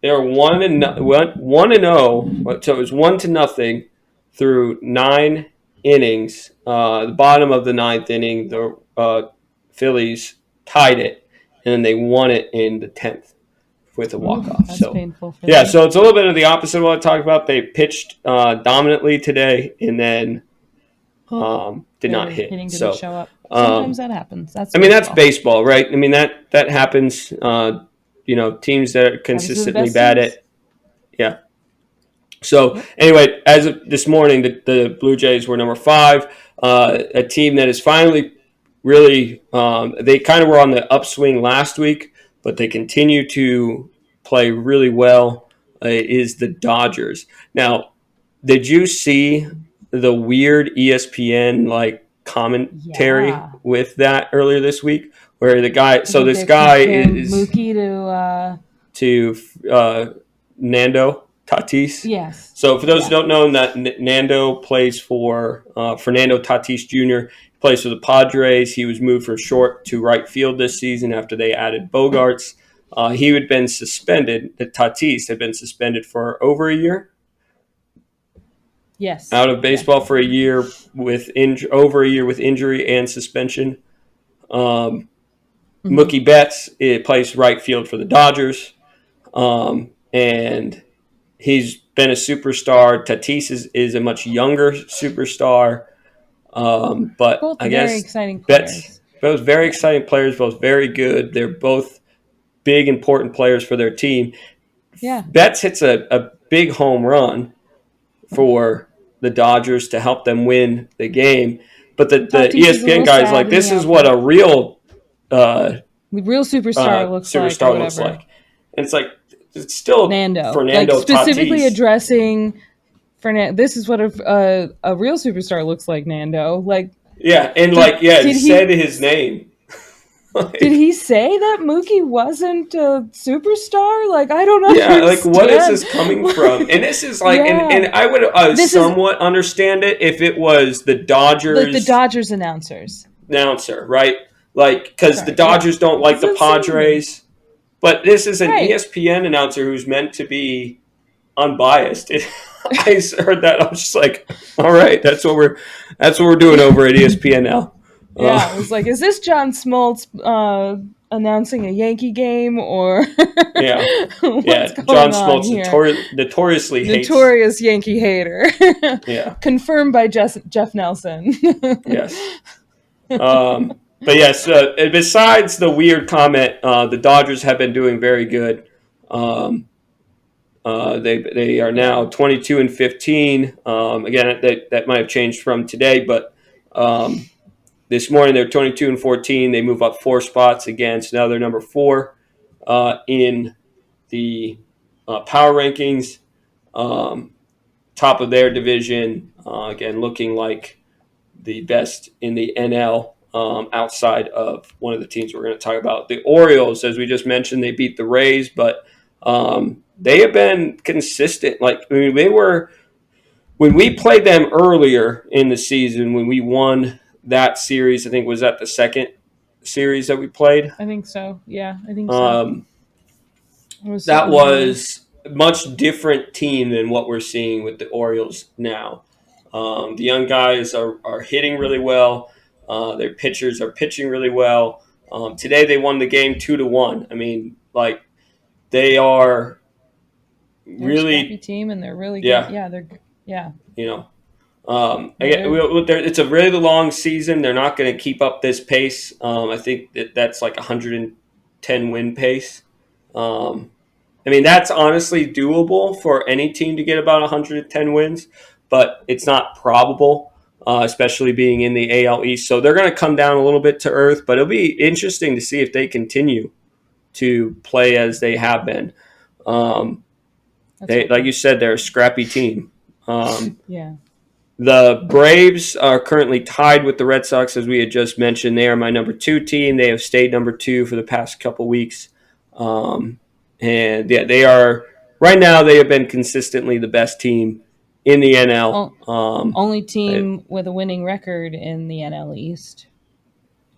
[SPEAKER 3] They were 1-0. So it was 1-0 through 9 innings. The bottom of the 9th inning, the Phillies tied it, and then they won it in the 10th with a walk-off.
[SPEAKER 1] That's painful for
[SPEAKER 3] them.
[SPEAKER 1] them.
[SPEAKER 3] So it's a little bit of the opposite of what I talked about. They pitched dominantly today, and then did not hit.
[SPEAKER 1] Hitting didn't show up. Sometimes that happens.
[SPEAKER 3] That's baseball, right? I mean, that happens. Teams that are consistently bad at. Yeah. So anyway, as of this morning, the Blue Jays were number 5, a team that is finally really. They kind of were on the upswing last week, but they continue to play really well. Is the Dodgers. Now, did you see the weird ESPN commentary with that earlier this week, where the guy? So this guy is
[SPEAKER 1] Mookie
[SPEAKER 3] to Nando Tatis.
[SPEAKER 1] Yes.
[SPEAKER 3] So for those who don't know, that Nando plays for Fernando Tatis Jr. He plays for the Padres. He was moved from short to right field this season after they added Bogarts. He had been suspended. Tatis had been suspended for over a year.
[SPEAKER 1] Yes.
[SPEAKER 3] Out of baseball for a year with over a year with injury and suspension. Mookie Betts plays right field for the Dodgers, and he's been a superstar. Tatis is a much younger superstar, but
[SPEAKER 1] both
[SPEAKER 3] I
[SPEAKER 1] very
[SPEAKER 3] guess
[SPEAKER 1] exciting players.
[SPEAKER 3] Both very exciting players, both very good. They're both big, important players for their team.
[SPEAKER 1] Yeah.
[SPEAKER 3] Betts hits a big home run for the Dodgers to help them win the game. But the ESPN guy is like, this is what a real
[SPEAKER 1] superstar looks
[SPEAKER 3] like. And it's like, it's still
[SPEAKER 1] Fernando specifically Tatis. Addressing Fernando. This is what a real superstar looks like, Nando.
[SPEAKER 3] He said his name.
[SPEAKER 1] Did he say that Mookie wasn't a superstar? I don't understand.
[SPEAKER 3] Yeah, what is this coming from? And this is and I would somewhat understand it if it was the Dodgers.
[SPEAKER 1] The Dodgers announcer,
[SPEAKER 3] right? Because the Dodgers don't like the Padres. But this is an ESPN announcer who's meant to be unbiased. I heard that. I was just like, all right, that's what we're doing over at ESPN now.
[SPEAKER 1] Yeah, it was like, is this John Smoltz announcing a Yankee game or?
[SPEAKER 3] John Smoltz notoriously
[SPEAKER 1] notorious Yankee hater.
[SPEAKER 3] Yeah,
[SPEAKER 1] confirmed by Jeff Nelson.
[SPEAKER 3] Yes. But yes, besides the weird comment, the Dodgers have been doing very good. They are now 22-15. Again, that might have changed from today, but this morning they're 22-14. They move up 4 spots again, so now they're number 4 in the power rankings, top of their division. Again, looking like the best in the NL. Outside of one of the teams we're going to talk about. The Orioles, as we just mentioned, they beat the Rays, but they have been consistent. They were, when we played them earlier in the season, when we won that series, I think was that the second series that we played?
[SPEAKER 1] I think so. Yeah, I think so.
[SPEAKER 3] That was a much different team than what we're seeing with the Orioles now. The young guys are hitting really well. Their pitchers are pitching really well. Today they won the game 2-1. I mean, they are really
[SPEAKER 1] a scrappy team, and they're really good. Yeah, they're
[SPEAKER 3] It's a really long season. They're not going to keep up this pace. I think that's like 110 win pace. I mean, that's honestly doable for any team to get about 110 wins, but it's not probable, especially being in the AL East. So they're going to come down a little bit to earth, but it'll be interesting to see if they continue to play as they have been. Like you said, they're a scrappy team.
[SPEAKER 1] Yeah.
[SPEAKER 3] The Braves are currently tied with the Red Sox, as we had just mentioned. They are my number 2 team. They have stayed number 2 for the past couple weeks. And yeah, they are right now. They have been consistently the best team in the NL.
[SPEAKER 1] Only team with a winning record in the NL East.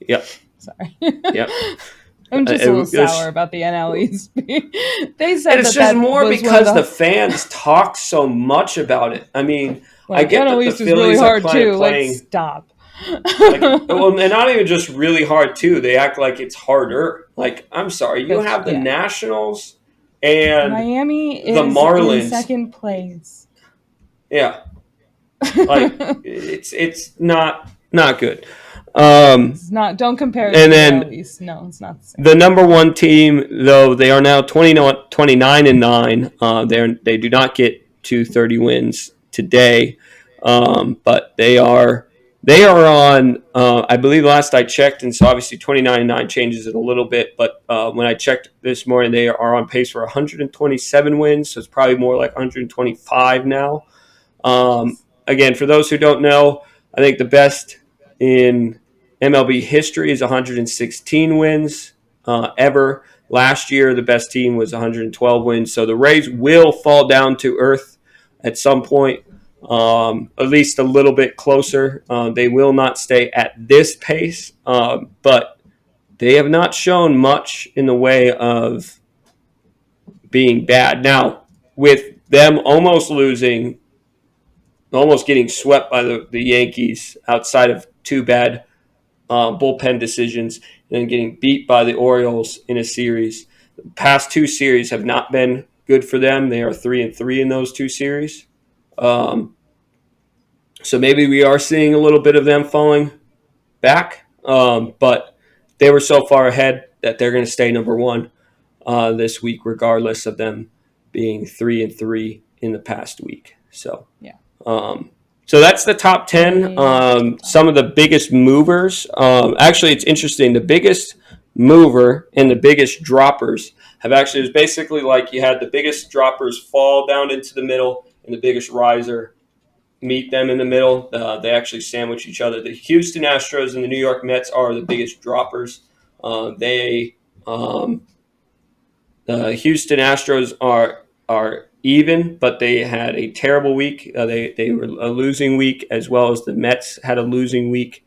[SPEAKER 3] Yep.
[SPEAKER 1] Sorry.
[SPEAKER 3] Yep.
[SPEAKER 1] I'm just a little sour about the NL East. They said
[SPEAKER 3] it's just more because the fans talk so much about it. I mean, I get that the Phillies are playing.
[SPEAKER 1] Like, stop.
[SPEAKER 3] Well, and not even just really hard too. They act like it's harder. Like, I'm sorry, you have the Nationals and
[SPEAKER 1] Miami is
[SPEAKER 3] the Marlins
[SPEAKER 1] in second place.
[SPEAKER 3] Yeah, like it's not good. It's
[SPEAKER 1] not. Don't compare it.
[SPEAKER 3] And
[SPEAKER 1] to
[SPEAKER 3] then
[SPEAKER 1] the East. No, it's not the same.
[SPEAKER 3] The number 1 team, though, they are now 29-9. They do not get to 30 wins today, but they are on. I believe last I checked, and so obviously 29-9 changes it a little bit. But when I checked this morning, they are on pace for 127 wins. So it's probably more like 125 now. Again, for those who don't know, I think the best in MLB history is 116 wins ever. Last year, the best team was 112 wins. So the Rays will fall down to earth at some point, at least a little bit closer. They will not stay at this pace, but they have not shown much in the way of being bad. Now, with them almost getting swept by the Yankees outside of 2 bad bullpen decisions, and then getting beat by the Orioles in a series. The past 2 series have not been good for them. They are 3-3 in those 2 series. So maybe we are seeing a little bit of them falling back, but they were so far ahead that they're going to stay number 1 this week, regardless of them being 3-3 in the past week. So
[SPEAKER 1] yeah.
[SPEAKER 3] So that's the top 10. Some of the biggest movers. Actually, it's interesting. The biggest mover and the biggest droppers have actually, it's basically like you had the biggest droppers fall down into the middle and the biggest riser meet them in the middle. They actually sandwich each other. The Houston Astros and the New York Mets are the biggest droppers. The Houston Astros are even, but they had a terrible week. They were a losing week, as well as the Mets had a losing week.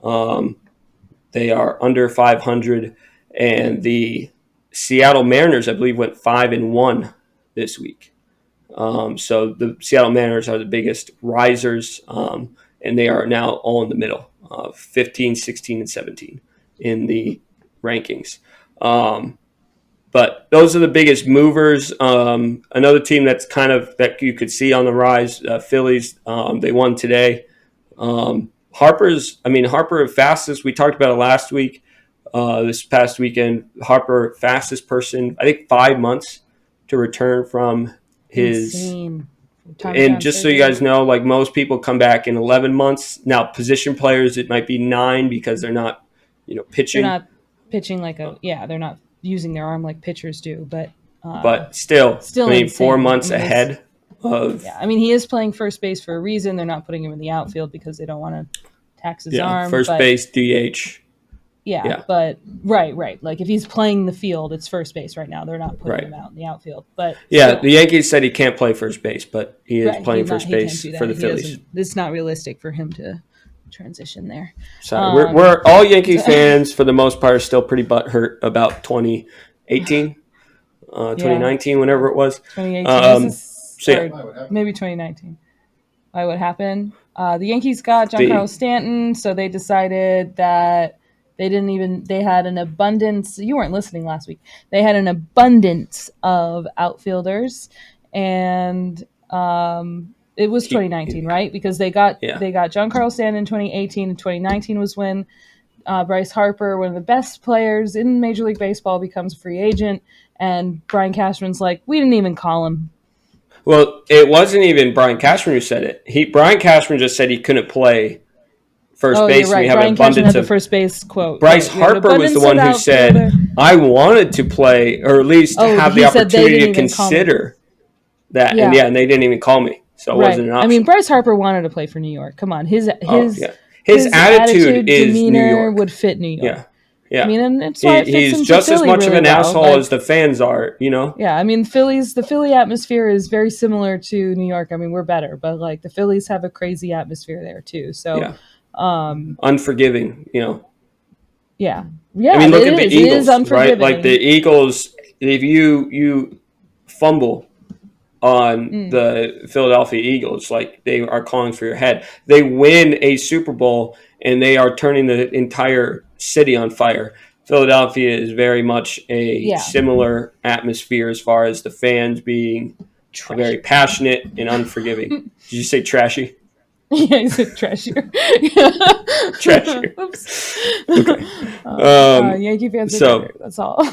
[SPEAKER 3] They are under 500, and the Seattle Mariners, I believe, went 5-1 this week. So the Seattle Mariners are the biggest risers, and they are now all in the middle, 15, 16, and 17 in the rankings. But those are the biggest movers. Another team that's kind of that you could see on the rise, Phillies. They won today. Harper, fastest. We talked about it last week. This past weekend, Harper, fastest person, I think 5 months to return from his.
[SPEAKER 1] Insane.
[SPEAKER 3] And just so you guys know, like most people come back in 11 months. Now, position players, it might be 9 because they're not, pitching.
[SPEAKER 1] They're not pitching they're not using their arm like pitchers do, but
[SPEAKER 3] still 4 months
[SPEAKER 1] ahead
[SPEAKER 3] of.
[SPEAKER 1] Yeah, I mean, he is playing first base for a reason. They're not putting him in the outfield because they don't want to tax his arm.
[SPEAKER 3] First base, DH.
[SPEAKER 1] Yeah, but right. Like if he's playing the field, it's first base right now. They're not putting him out in the outfield. But
[SPEAKER 3] the Yankees said he can't play first base, but he is playing first base for the Phillies.
[SPEAKER 1] It's not realistic for him to transition there.
[SPEAKER 3] Sorry, we're all Yankee fans for the most part are still pretty butthurt about 2018, 2019, whenever it was.
[SPEAKER 1] 2018, maybe 2019. Why? What happened? The Yankees got Giancarlo Stanton, so they decided that they had an abundance. You weren't listening last week. They had an abundance of outfielders, and It was 2019, right? Because they got Giancarlo Stanton in 2018, and 2019 was when Bryce Harper, one of the best players in Major League Baseball, becomes a free agent, and Brian Cashman's like, we didn't even call him.
[SPEAKER 3] Well, it wasn't even Brian Cashman who said it. Brian Cashman just said he couldn't play first base.
[SPEAKER 1] You're right.
[SPEAKER 3] We have
[SPEAKER 1] Brian
[SPEAKER 3] an abundance
[SPEAKER 1] Cashman had
[SPEAKER 3] of
[SPEAKER 1] the first base quote.
[SPEAKER 3] Bryce Harper was the one who said, I wanted to play, or at least have the opportunity to consider that.
[SPEAKER 1] Yeah.
[SPEAKER 3] And they didn't even call me. So it wasn't an option.
[SPEAKER 1] I mean, Bryce Harper wanted to play for New York. Come on. His
[SPEAKER 3] attitude is
[SPEAKER 1] demeanor
[SPEAKER 3] New York.
[SPEAKER 1] Would fit New York.
[SPEAKER 3] Yeah. Yeah.
[SPEAKER 1] I mean, and it's why it fits
[SPEAKER 3] he's just
[SPEAKER 1] Philly
[SPEAKER 3] as much
[SPEAKER 1] really
[SPEAKER 3] of an asshole
[SPEAKER 1] like,
[SPEAKER 3] as the fans are, you know?
[SPEAKER 1] Yeah, I mean, the Philly atmosphere is very similar to New York. I mean, we're better, but like the Phillies have a crazy atmosphere there too. So,
[SPEAKER 3] unforgiving, you know?
[SPEAKER 1] Yeah.
[SPEAKER 3] I mean, look at the Eagles,
[SPEAKER 1] it is unforgiving.
[SPEAKER 3] right? Like the Eagles, if you fumble on the Philadelphia Eagles, like they are calling for your head. They win a Super Bowl and they are turning the entire city on fire. Philadelphia is very much a similar atmosphere as far as the fans being very passionate and unforgiving. Did you say trashy?
[SPEAKER 1] Yeah, he said trashier.
[SPEAKER 3] Trashier.
[SPEAKER 1] Okay. Yankee fans are better. That's all.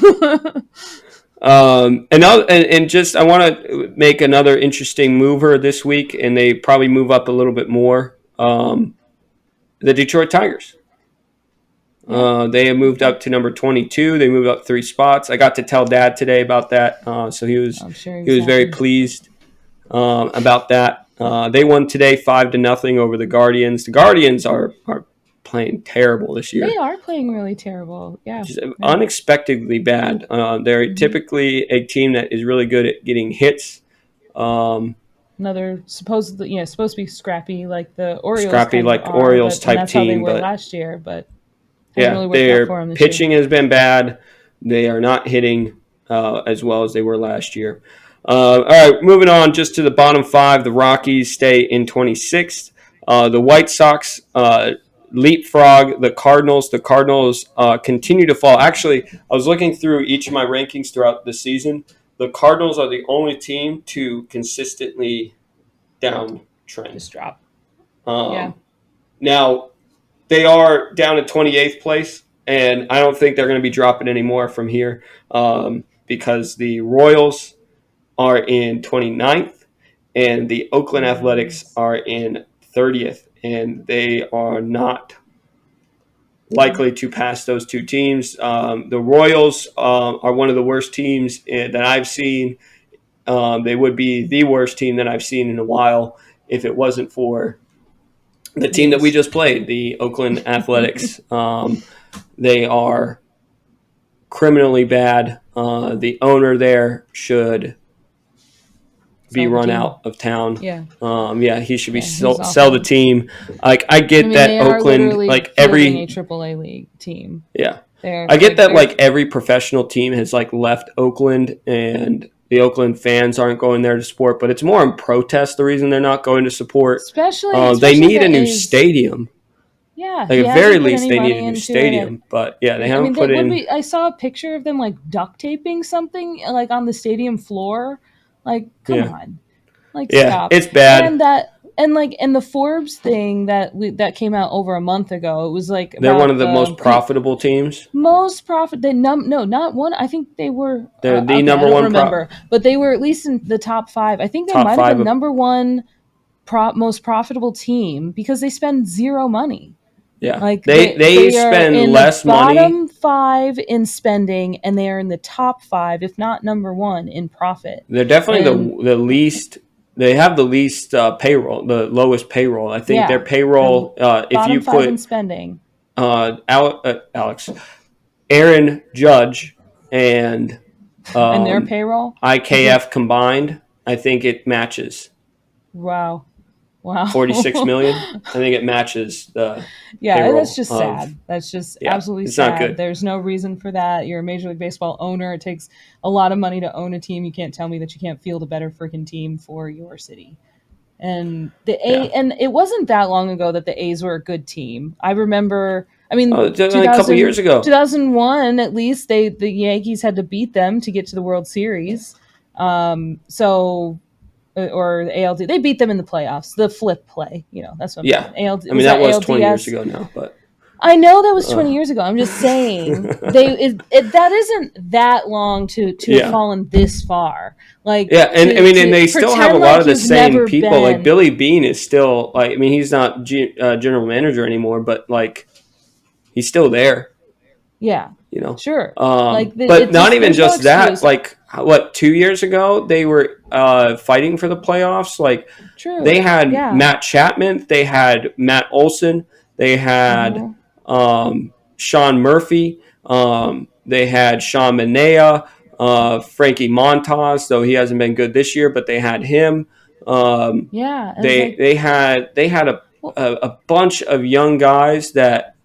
[SPEAKER 3] And just I want to make another interesting mover this week, and they probably move up a little bit more. The Detroit Tigers. They have moved up to number 22. They moved up 3 spots. I got to tell Dad today about that, so he was very pleased about that. They won today 5-0 over the Guardians. The Guardians are playing terrible this year.
[SPEAKER 1] They are playing really terrible. Yeah,
[SPEAKER 3] unexpectedly bad. They're typically a team that is really good at getting hits.
[SPEAKER 1] Another supposed to be scrappy like the Orioles.
[SPEAKER 3] Orioles type
[SPEAKER 1] that's
[SPEAKER 3] team.
[SPEAKER 1] How they were
[SPEAKER 3] but
[SPEAKER 1] last year, but
[SPEAKER 3] yeah, their pitching has been bad. They are not hitting as well as they were last year. All right, moving on just to the bottom 5. The Rockies stay in 26th. The White Sox leapfrog the Cardinals. The Cardinals continue to fall. Actually, I was looking through each of my rankings throughout the season. The Cardinals are the only team to consistently downtrend.
[SPEAKER 1] Just drop.
[SPEAKER 3] Now, they are down at 28th place, and I don't think they're going to be dropping anymore from here because the Royals are in 29th, and the Oakland Athletics are in 30th, and they are not likely to pass those 2 teams. The Royals are one of the worst teams that I've seen. They would be the worst team that I've seen in a while if it wasn't for the team that we just played, the Oakland Athletics. They are criminally bad. The owner there should be run out of town. He should be sell the team. Like I get that Oakland, like every
[SPEAKER 1] a AAA league team.
[SPEAKER 3] Yeah, I get that like every professional team has like left Oakland, and the Oakland fans aren't going there to support. But it's more in protest the reason they're not going to support.
[SPEAKER 1] Especially
[SPEAKER 3] they need a new stadium.
[SPEAKER 1] Yeah,
[SPEAKER 3] like at very least they need a new stadium. But yeah, they haven't put in.
[SPEAKER 1] I saw a picture of them like duct taping something like on the stadium floor. Like, come on. Like, stop.
[SPEAKER 3] It's bad.
[SPEAKER 1] And the Forbes thing that came out over a month ago, it was like
[SPEAKER 3] they're one of the most profitable teams.
[SPEAKER 1] Most profit. Not one. I think they were.
[SPEAKER 3] They're the number one.
[SPEAKER 1] Remember, but they were at least in the top 5. I think they might have been number 1 most profitable team because they spend zero money.
[SPEAKER 3] Yeah, like they spend less money.
[SPEAKER 1] Bottom 5 in spending, and they are in the top 5, if not number 1, in profit.
[SPEAKER 3] They're definitely the least. They have the least payroll, the lowest payroll. I think their payroll, if you put
[SPEAKER 1] in spending,
[SPEAKER 3] Alex, Aaron Judge, and
[SPEAKER 1] their payroll,
[SPEAKER 3] IKF combined, I think it matches.
[SPEAKER 1] Wow.
[SPEAKER 3] 46 million. I think it matches the
[SPEAKER 1] that's just sad. That's just absolutely sad.
[SPEAKER 3] Not good.
[SPEAKER 1] There's no reason for that. You're a Major League Baseball owner. It takes a lot of money to own a team. You can't tell me that you can't field a better freaking team for your city. And and it wasn't that long ago that the A's were a good team. I remember. I mean,
[SPEAKER 3] a couple years ago,
[SPEAKER 1] 2001 at least. The Yankees had to beat them to get to the World Series. So. or the ALD. They beat them in the playoffs. The flip play, that's what I'm
[SPEAKER 3] saying.
[SPEAKER 1] ALD,
[SPEAKER 3] I mean, that was 20 years ago now, but
[SPEAKER 1] I know that was 20 years ago. I'm just saying that isn't that long to have fallen this far. Like,
[SPEAKER 3] and they still have a lot of the same people. Like Billy Beane is still he's not general manager anymore, but like he's still there.
[SPEAKER 1] Yeah. Sure.
[SPEAKER 3] But not even just that. Like, 2 years ago they were fighting for the playoffs. Like,
[SPEAKER 1] true.
[SPEAKER 3] They had Matt Chapman, they had Matt Olson, they had Sean Murphy, they had Sean Manea, Frankie Montas, though he hasn't been good this year, but they had him. They had a bunch of young guys that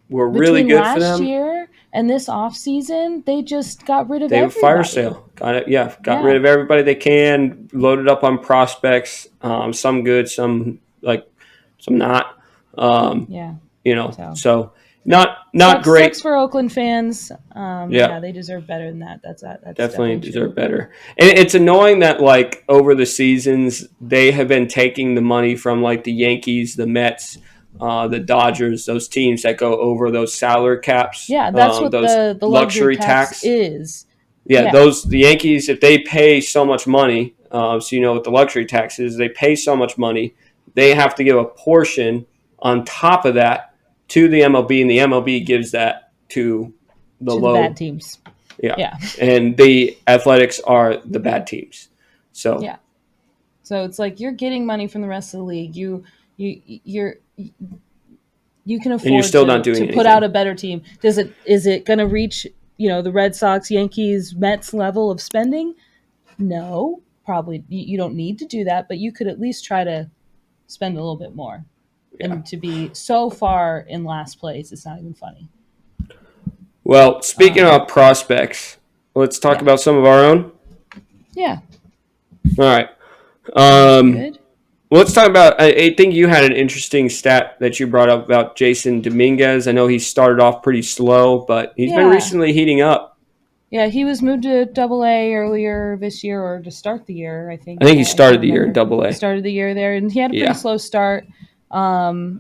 [SPEAKER 3] were really good for them.
[SPEAKER 1] Last year and this offseason, they just got rid of everybody.
[SPEAKER 3] They fire sale. Got rid of everybody they can, loaded up on prospects, some good, some not. So not great.
[SPEAKER 1] Sucks for Oakland fans. They deserve better than that. That's
[SPEAKER 3] definitely deserve better. And it's annoying that over the seasons they have been taking the money from the Yankees, the Mets, the Dodgers, those teams that go over those salary caps.
[SPEAKER 1] Yeah, that's what the luxury tax is.
[SPEAKER 3] Yeah, the Yankees, if they pay so much money, so what the luxury tax is, they pay so much money, they have to give a portion on top of that to the MLB, and the MLB gives that to the
[SPEAKER 1] bad teams.
[SPEAKER 3] Yeah. And the Athletics are the bad teams. So
[SPEAKER 1] So it's like you're getting money from the rest of the league. You can afford to put out a better team. Is it going to reach, the Red Sox, Yankees, Mets level of spending? No, probably. You don't need to do that, but you could at least try to spend a little bit more. Yeah. And to be so far in last place, it's not even funny.
[SPEAKER 3] Well, speaking of prospects, let's talk about some of our own.
[SPEAKER 1] Yeah.
[SPEAKER 3] All right. Good. Well, let's talk about, I think you had an interesting stat that you brought up about Jason Dominguez. I know he started off pretty slow, but he's been recently heating up.
[SPEAKER 1] Yeah, he was moved to AA earlier this year, or to start the year, I think.
[SPEAKER 3] I think he started the year in AA.
[SPEAKER 1] He started the year there, and he had a pretty slow start. I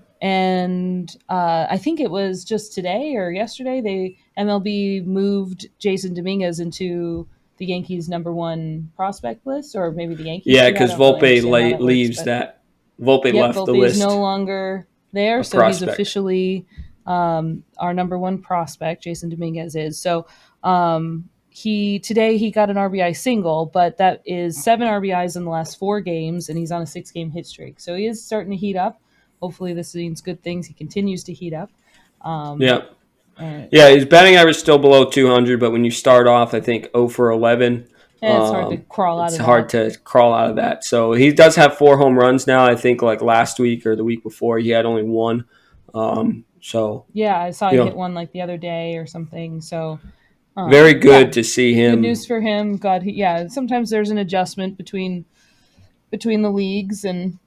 [SPEAKER 1] think it was just today or yesterday, MLB moved Jason Dominguez into the Yankees' number one prospect list, or maybe the Yankees.
[SPEAKER 3] Yeah, because Volpe leaves that. Volpe left the list.
[SPEAKER 1] Volpe is no longer there, so he's officially our number one prospect. Jason Dominguez is. So today he got an RBI single, but that is 7 RBIs in the last 4 games, and he's on a 6-game hit streak. So he is starting to heat up. Hopefully this means good things. He continues to heat up.
[SPEAKER 3] His batting average is still below 200, but when you start off, I think 0 for 11.
[SPEAKER 1] It's hard to crawl out of that.
[SPEAKER 3] It's hard to crawl out of that. So he does have 4 home runs now. I think last week or the week before, he had only 1. I saw
[SPEAKER 1] he hit one the other day or something. So
[SPEAKER 3] very good to see him.
[SPEAKER 1] Good news for him. God, sometimes there's an adjustment between the leagues, and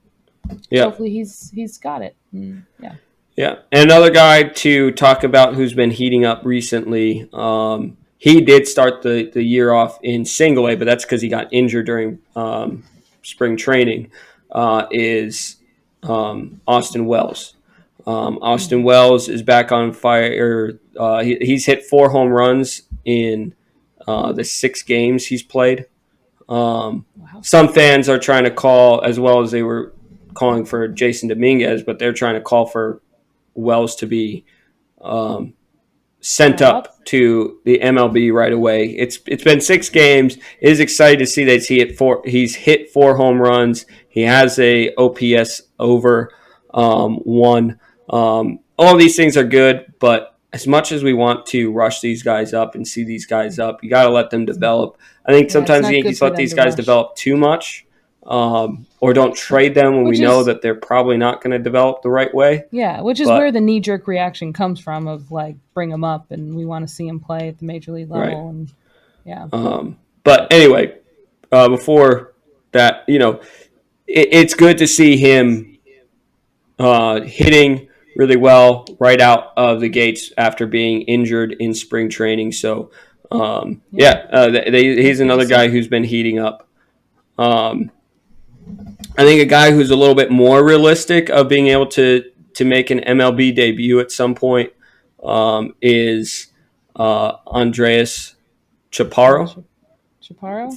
[SPEAKER 1] hopefully he's got it.
[SPEAKER 3] Yeah, and another guy to talk about who's been heating up recently. He did start the year off in single A, but that's because he got injured during spring training. Is Austin Wells. Austin Wells is back on fire. He's hit 4 home runs in the 6 games he's played. Some fans are trying to call, as well as they were calling for Jason Dominguez, but they're trying to call for Wells to be sent up to the MLB right away. It's been 6 games. It is exciting to see that he's hit 4 home runs. He has a OPS over 1. All these things are good, but as much as we want to rush these guys up and see these guys up, you got to let them develop. I think sometimes the Yankees let these guys develop too much. Or don't trade them when we know that they're probably not going to develop the right way.
[SPEAKER 1] Yeah, which is where the knee-jerk reaction comes from of bring them up and we want to see them play at the major league level.
[SPEAKER 3] Right. But anyway, before that, it's good to see him hitting really well right out of the gates after being injured in spring training. So, he's another guy who's been heating up. I think a guy who's a little bit more realistic of being able to make an MLB debut at some point is Andres Chaparro,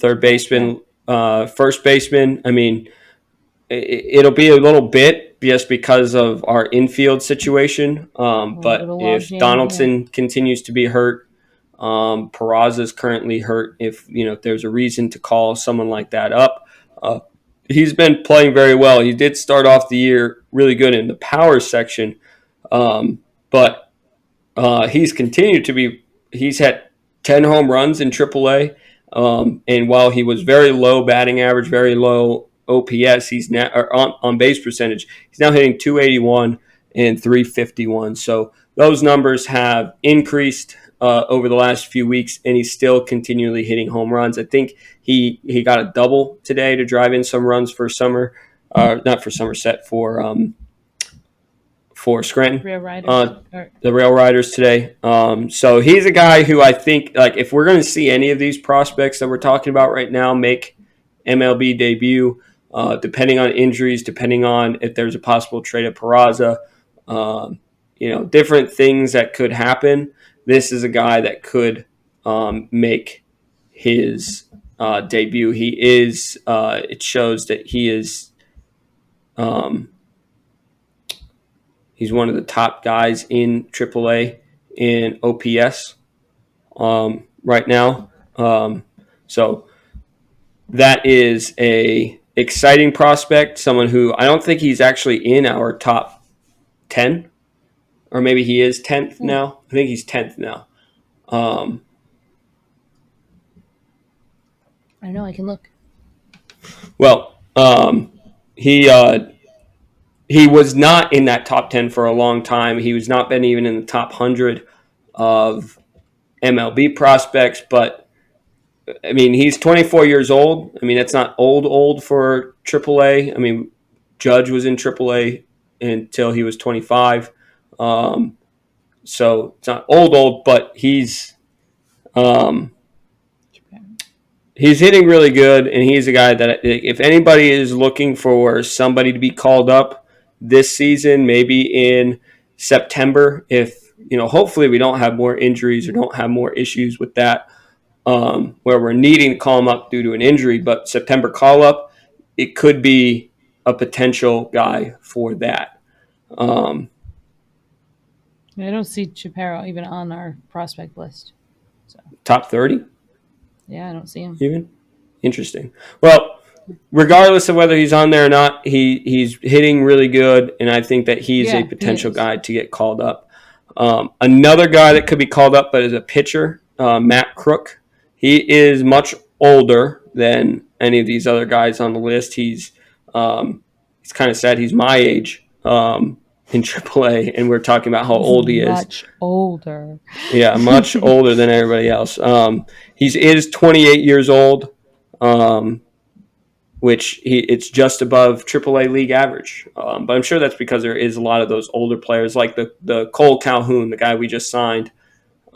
[SPEAKER 3] third baseman, first baseman. I mean, it'll be a little bit just because of our infield situation. But if Donaldson continues to be hurt, Peraza is currently hurt. If there's a reason to call someone like that up, he's been playing very well. He did start off the year really good in the power section, but he's continued to be. He's had 10 home runs in AAA, and while he was very low batting average, very low OPS, he's now on base percentage. He's now hitting 281 and 351. So those numbers have increased over the last few weeks, and he's still continually hitting home runs. I think he got a double today to drive in some runs for not for Somerset, for Scranton.
[SPEAKER 1] Rail Riders.
[SPEAKER 3] The Rail Riders today. So he's a guy who I think, like, if we're going to see any of these prospects that we're talking about right now make MLB debut, depending on injuries, depending on if there's a possible trade at Peraza, different things that could happen. This is a guy that could make his debut. He is. It shows that he is. He's one of the top guys in AAA in OPS right now. So that is a exciting prospect. Someone who I don't think he's actually in our top 10. Or maybe he is 10th now. I think he's 10th now.
[SPEAKER 1] I know. I can look.
[SPEAKER 3] Well, he was not in that top 10 for a long time. He was not been even in the top 100 of MLB prospects. But, I mean, he's 24 years old. I mean, that's not old for AAA. I mean, Judge was in AAA until he was 25. So it's not old, but he's hitting really good, and he's a guy that if anybody is looking for somebody to be called up this season, maybe in September, if hopefully we don't have more injuries or don't have more issues with that, where we're needing to call him up due to an injury, but September call up, it could be a potential guy for that.
[SPEAKER 1] I don't see Chaparro even on our prospect list. So.
[SPEAKER 3] Top 30?
[SPEAKER 1] Yeah, I don't see him.
[SPEAKER 3] Even? Interesting. Well, regardless of whether he's on there or not, he's hitting really good, and I think that he's a potential guy to get called up. Another guy that could be called up, but is a pitcher, Matt Crook. He is much older than any of these other guys on the list. He's kind of sad. He's my age. In AAA, and we're talking about how old he is.
[SPEAKER 1] Much older.
[SPEAKER 3] Yeah, much older than everybody else. He is 28 years old, which it's just above AAA league average. But I'm sure that's because there is a lot of those older players, like the Cole Calhoun, the guy we just signed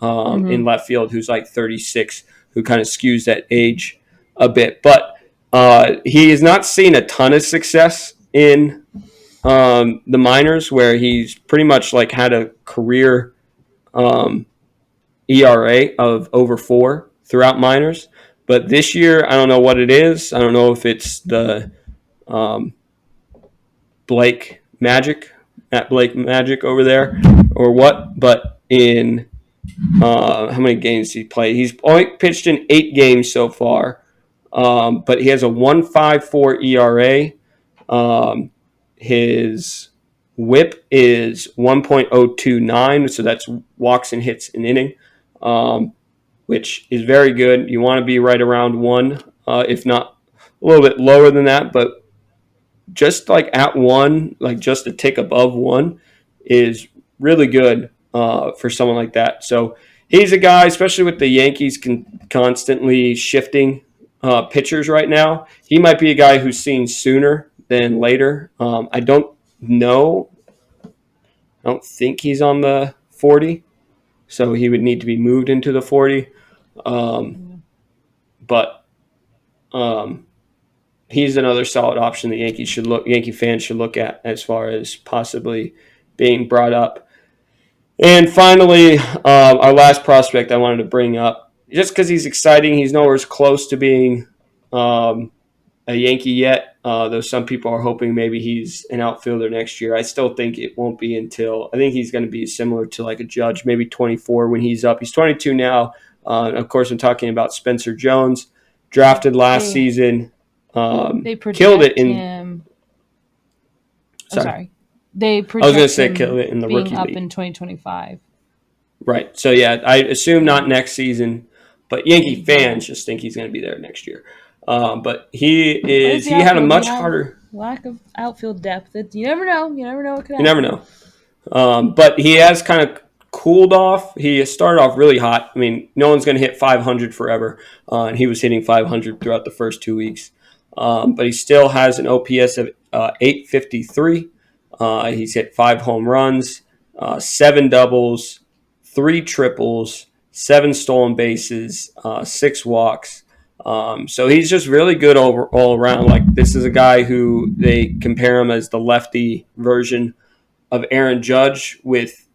[SPEAKER 3] in left field, who's like 36, who kind of skews that age a bit. But he has not seen a ton of success in the minors, where he's pretty much like had a career ERA of over 4 throughout minors. But this year, I don't know what it is. I don't know if it's the Blake Magic over there or what. But in how many games he played? He's only pitched in 8 games so far. But he has a 1.54 ERA. His whip is 1.029, so that's walks and hits an inning, which is very good. You want to be right around 1, if not a little bit lower than that, but just like at 1, like just a tick above 1 is really good for someone like that. So he's a guy, especially with the Yankees constantly shifting pitchers right now, he might be a guy who's seen sooner than later. I don't know. I don't think he's on the 40, so he would need to be moved into the 40. But he's another solid option the Yankee fans should look at as far as possibly being brought up. And finally, our last prospect I wanted to bring up, just because he's exciting, he's nowhere as close to being a Yankee yet, though some people are hoping maybe he's an outfielder next year. I still think it won't be until – I think he's going to be similar to like a Judge, maybe 24 when he's up. He's 22 now. Of course, I'm talking about Spencer Jones, drafted last season.
[SPEAKER 1] They
[SPEAKER 3] killed it in
[SPEAKER 1] him. Sorry. They project
[SPEAKER 3] I was going to say killed it in the rookie
[SPEAKER 1] up
[SPEAKER 3] league
[SPEAKER 1] in 2025.
[SPEAKER 3] Right. So yeah, I assume not next season, but Yankee fans just think he's going to be there next year. But he had a much harder
[SPEAKER 1] lack of outfield depth. You never know. You never know what could happen.
[SPEAKER 3] You never know. But he has kind of cooled off. He started off really hot. I mean, no one's going to hit 500 forever, and he was hitting 500 throughout the first 2 weeks. But he still has an OPS of 853. He's hit 5 home runs, 7 doubles, 3 triples, 7 stolen bases, 6 walks. So he's just really good all around. Like, this is a guy who they compare him as the lefty version of Aaron Judge with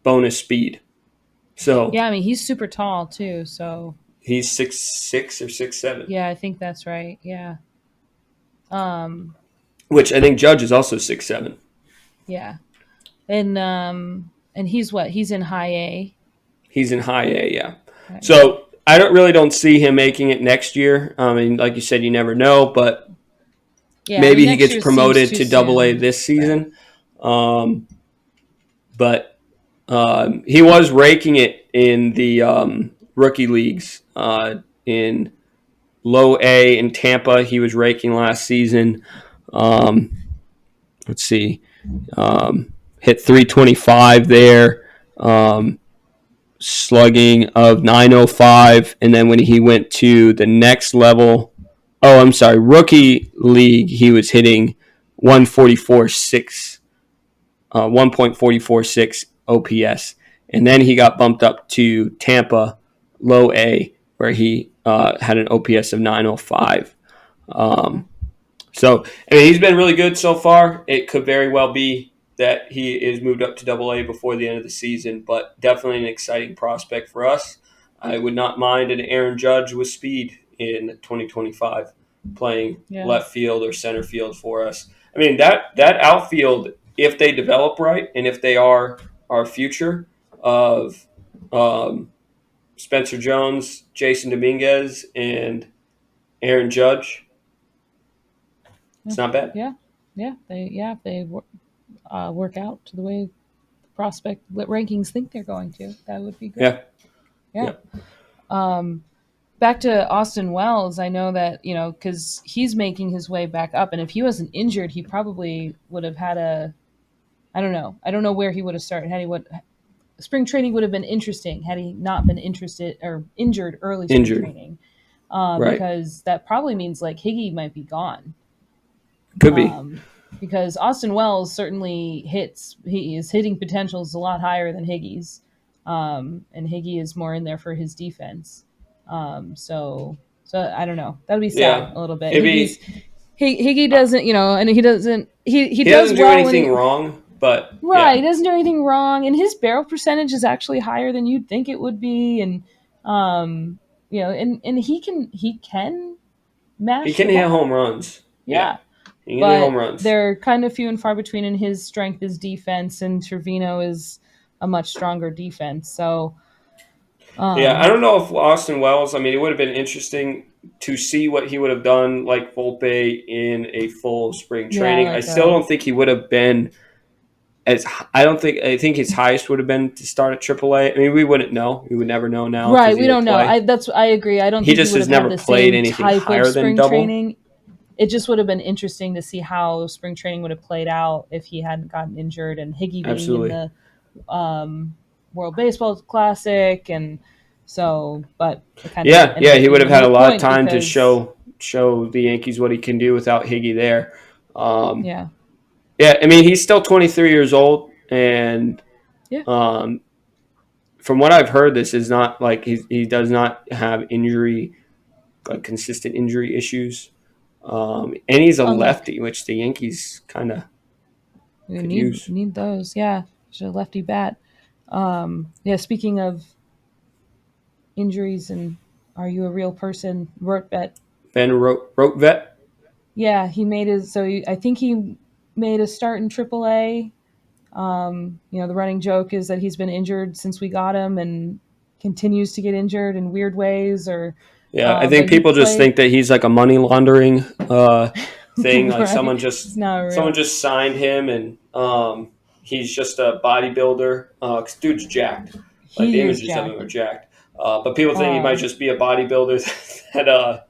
[SPEAKER 3] bonus speed. So
[SPEAKER 1] yeah, I mean, he's super tall too. So
[SPEAKER 3] he's 6'6" or 6'7".
[SPEAKER 1] Yeah, I think that's right. Yeah.
[SPEAKER 3] Which I think Judge is also 6'7".
[SPEAKER 1] Yeah, and he's what? He's in high A.
[SPEAKER 3] He's in high A, yeah.
[SPEAKER 1] Right.
[SPEAKER 3] So I don't see him making it next year. I mean, like you said, you never know, but maybe he gets promoted to Double A this season. Right. But he was raking it in the rookie leagues. In low A in Tampa, he was raking last season. Let's see. Hit 325 there. Slugging of 905, and then when he went to the next level, rookie league, he was hitting 1.446 OPS, and then he got bumped up to Tampa low A, where he had an OPS of 905. So I mean, he's been really good so far. It could very well be that he is moved up to Double A before the end of the season, but definitely an exciting prospect for us. I would not mind an Aaron Judge with speed in 2025 playing left field or center field for us. I mean, that outfield, if they develop right and if they are our future of Spencer Jones, Jason Dominguez, and Aaron Judge, it's not bad.
[SPEAKER 1] If they work out to the way the prospect rankings think they're going to, that would be great. Yeah. Back to Austin Wells, I know that, because he's making his way back up, and if he wasn't injured, he probably would have had I don't know where he would have started. Spring training would have been interesting had he not been injured early spring training. Right. Because that probably means like Higgy might be gone.
[SPEAKER 3] Could be.
[SPEAKER 1] Because Austin Wells certainly his hitting potential is a lot higher than Higgy's. And Higgy is more in there for his defense. So I don't know. That'd be sad a little bit. Higgy doesn't, and he doesn't
[SPEAKER 3] do anything wrong, but
[SPEAKER 1] he doesn't do anything wrong, and his barrel percentage is actually higher than you'd think it would be, and and he can mash.
[SPEAKER 3] He can hit home runs.
[SPEAKER 1] Yeah. But they're kind of few and far between, and his strength is defense, and Trevino is a much stronger defense. So,
[SPEAKER 3] I don't know if Austin Wells, I mean, it would have been interesting to see what he would have done like Volpe in a full spring training. I still don't think he would have been I think his highest would have been to start at AAA. I mean, we wouldn't know. We would never know now.
[SPEAKER 1] Right, we don't know. I agree. I don't think
[SPEAKER 3] he just has never played anything higher than double.
[SPEAKER 1] Training. It just would have been interesting to see how spring training would have played out if he hadn't gotten injured, and Higgy being in the World Baseball Classic, and so. But
[SPEAKER 3] he would have had a lot of time to show the Yankees what he can do without Higgy there. I mean, he's still 23 years old, and from what I've heard, this is not like he does not have consistent injury issues. And he's a lefty, which the Yankees kind of could use.
[SPEAKER 1] Need those, yeah. Should a lefty bat. Speaking of injuries and are you a real person, Rortvet.
[SPEAKER 3] Ben Rortvet?
[SPEAKER 1] Yeah, he made his. I think he made a start in AAA. The running joke is that he's been injured since we got him and continues to get injured in weird ways.
[SPEAKER 3] I think people just think that he's like a money laundering thing. Like someone just signed him and he's just a bodybuilder. 'Cause dude's jacked. Like the images of him are jacked. But people think he might just be a bodybuilder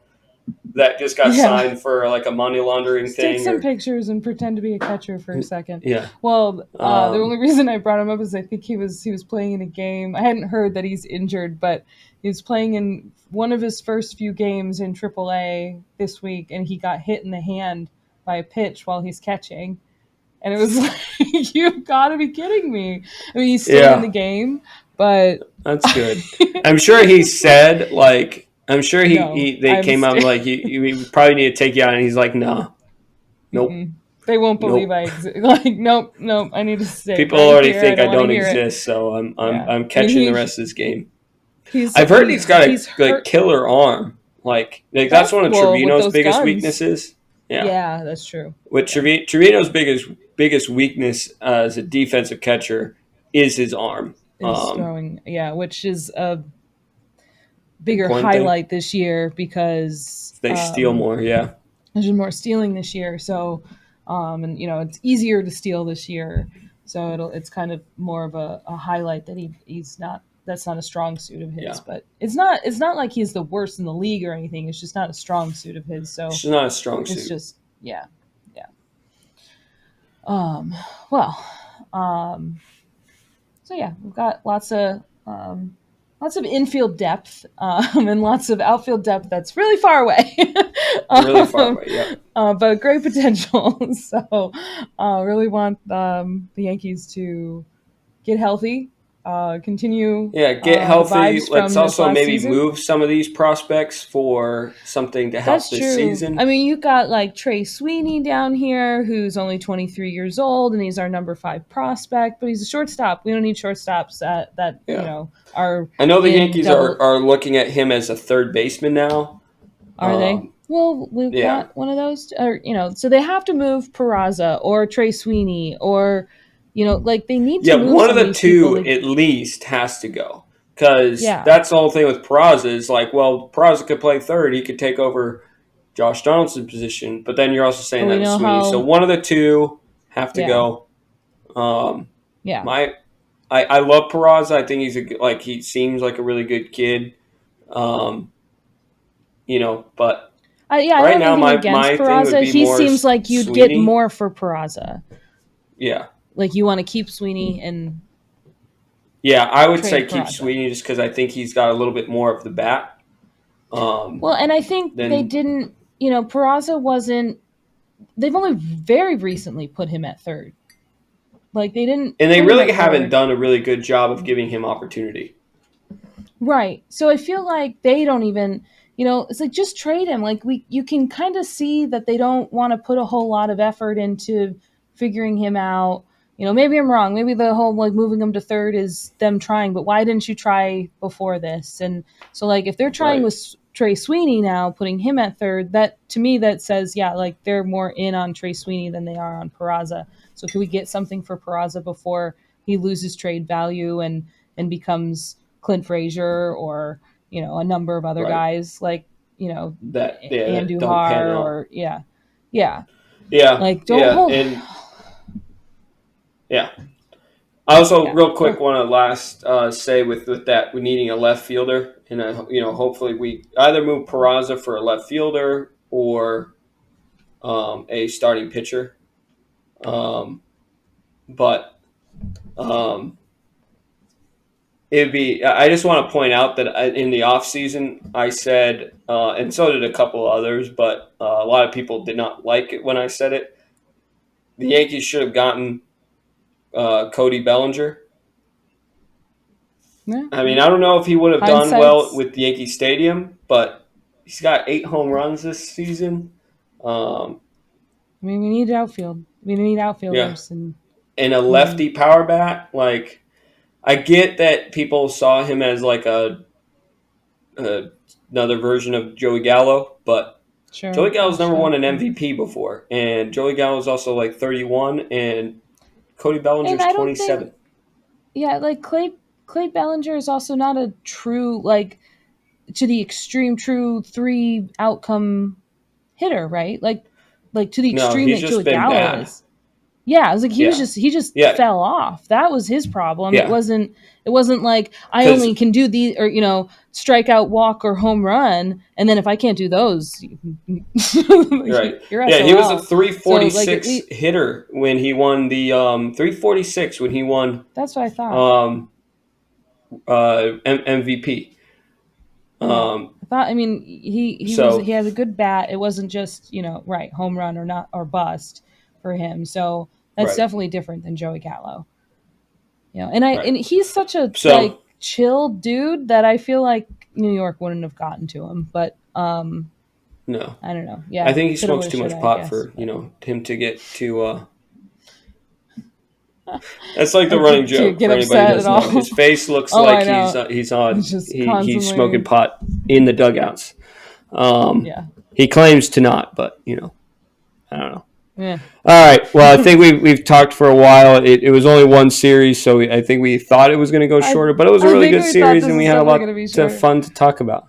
[SPEAKER 3] that just got signed for like a money laundering thing.
[SPEAKER 1] Take some pictures and pretend to be a catcher for a second.
[SPEAKER 3] Yeah.
[SPEAKER 1] Well, the only reason I brought him up is I think he was playing in a game. I hadn't heard that he's injured, but he was playing in one of his first few games in AAA this week, and he got hit in the hand by a pitch while he's catching. And it was like, you've got to be kidding me. I mean, he's still in the game, but...
[SPEAKER 3] That's good. I'm sure he said, like... I'm sure they came out like, we probably need to take you out, and he's like, nah. Nope. Mm-mm.
[SPEAKER 1] They won't believe I exist. Like, nope, I need to stay.
[SPEAKER 3] People already think I don't exist, so I'm catching the rest of this game. I've heard he's got a killer arm. Like that's one of Trevino's biggest weaknesses.
[SPEAKER 1] Yeah, that's true.
[SPEAKER 3] With Trevino's biggest weakness as a defensive catcher is his arm.
[SPEAKER 1] Throwing, which is a bigger highlight this year because
[SPEAKER 3] they steal more. Yeah,
[SPEAKER 1] there's more stealing this year. So, and it's easier to steal this year. So it's kind of more of a highlight that he's not. That's not a strong suit of his, but it's not like he's the worst in the league or anything. It's just not a strong suit of his. So
[SPEAKER 3] it's not a strong suit.
[SPEAKER 1] It's just So we've got lots of infield depth and lots of outfield depth that's really far away. But great potential. So really want the Yankees to get healthy. Continue.
[SPEAKER 3] Get healthy. Let's also maybe move some of these prospects for something to help this season.
[SPEAKER 1] I mean, you got like Trey Sweeney down here, who's only 23 years old, and he's our number 5 prospect, but he's a shortstop. We don't need shortstops that are.
[SPEAKER 3] I know the Yankees are looking at him as a third baseman now.
[SPEAKER 1] Are they? Well, we've got one of those, so they have to move Peraza or Trey Sweeney or. They need to move
[SPEAKER 3] one of the two at least has to go. Because that's the whole thing with Peraza is like, well, Peraza could play third. He could take over Josh Donaldson's position. But then you're also saying that to Sweeney. So one of the two have to go. I love Peraza. I think he seems like a really good kid. But
[SPEAKER 1] right now my Peraza. He seems like you'd get more for Peraza.
[SPEAKER 3] Yeah.
[SPEAKER 1] Like you want to keep Sweeney and
[SPEAKER 3] I would say keep Sweeney just because I think he's got a little bit more of the bat.
[SPEAKER 1] And I think they didn't. Peraza wasn't. They've only very recently put him at third. Like they didn't,
[SPEAKER 3] and they really haven't done a really good job of giving him opportunity.
[SPEAKER 1] Right. So I feel like they don't even. It's like just trade him. Like you can kind of see that they don't want to put a whole lot of effort into figuring him out. Maybe I'm wrong. Maybe the whole moving him to third is them trying, but why didn't you try before this? And so if they're trying with Trey Sweeney now, putting him at third, that to me that says they're more in on Trey Sweeney than they are on Peraza. So can we get something for Peraza before he loses trade value and becomes Clint Frazier or a number of other guys Andujar or
[SPEAKER 3] I also, real quick, want to last say with that, we're needing a left fielder, and hopefully we either move Peraza for a left fielder or a starting pitcher. It'd be. I just want to point out that in the off season, I said, and so did a couple others, but a lot of people did not like it when I said it. The Yankees should have gotten Cody Bellinger.
[SPEAKER 1] Yeah.
[SPEAKER 3] I mean, I don't know if he would have done well with Yankee Stadium, but he's got 8 home runs this season.
[SPEAKER 1] I mean, we need outfield. We need outfielders,
[SPEAKER 3] and a lefty power bat. Like, I get that people saw him as like another version of Joey Gallo, but Joey Gallo's never won an MVP before, and Joey Gallo's also like 31, and Cody Bellinger's 27.
[SPEAKER 1] Like Clay Bellinger is also not a true, like, to the extreme true 3 outcome hitter, right? Like to the extreme that Joey Gallo is. Yeah, I was like, he just fell off. That was his problem. Yeah. It wasn't like I only can do these, or strikeout, walk, or home run, and then if I can't do those,
[SPEAKER 3] right? You're SOL. He was a 346 hitter when he won the 346 when he won.
[SPEAKER 1] That's what I thought.
[SPEAKER 3] MVP.
[SPEAKER 1] He has a good bat. It wasn't just home run or not or bust for him. So that's definitely different than Joey Gallo. And he's such a chill dude that I feel like New York wouldn't have gotten to him. But
[SPEAKER 3] no,
[SPEAKER 1] I don't know. Yeah,
[SPEAKER 3] I think he smokes too much pot for him to get to. That's like the running joke for anybody who doesn't know. His face looks like he's smoking pot in the dugouts. He claims to not, but I don't know.
[SPEAKER 1] Yeah.
[SPEAKER 3] All right. Well, I think we've talked for a while. It was only one series, so I think we thought it was going to go shorter, but it was a really good series, and we had a lot of fun to talk about.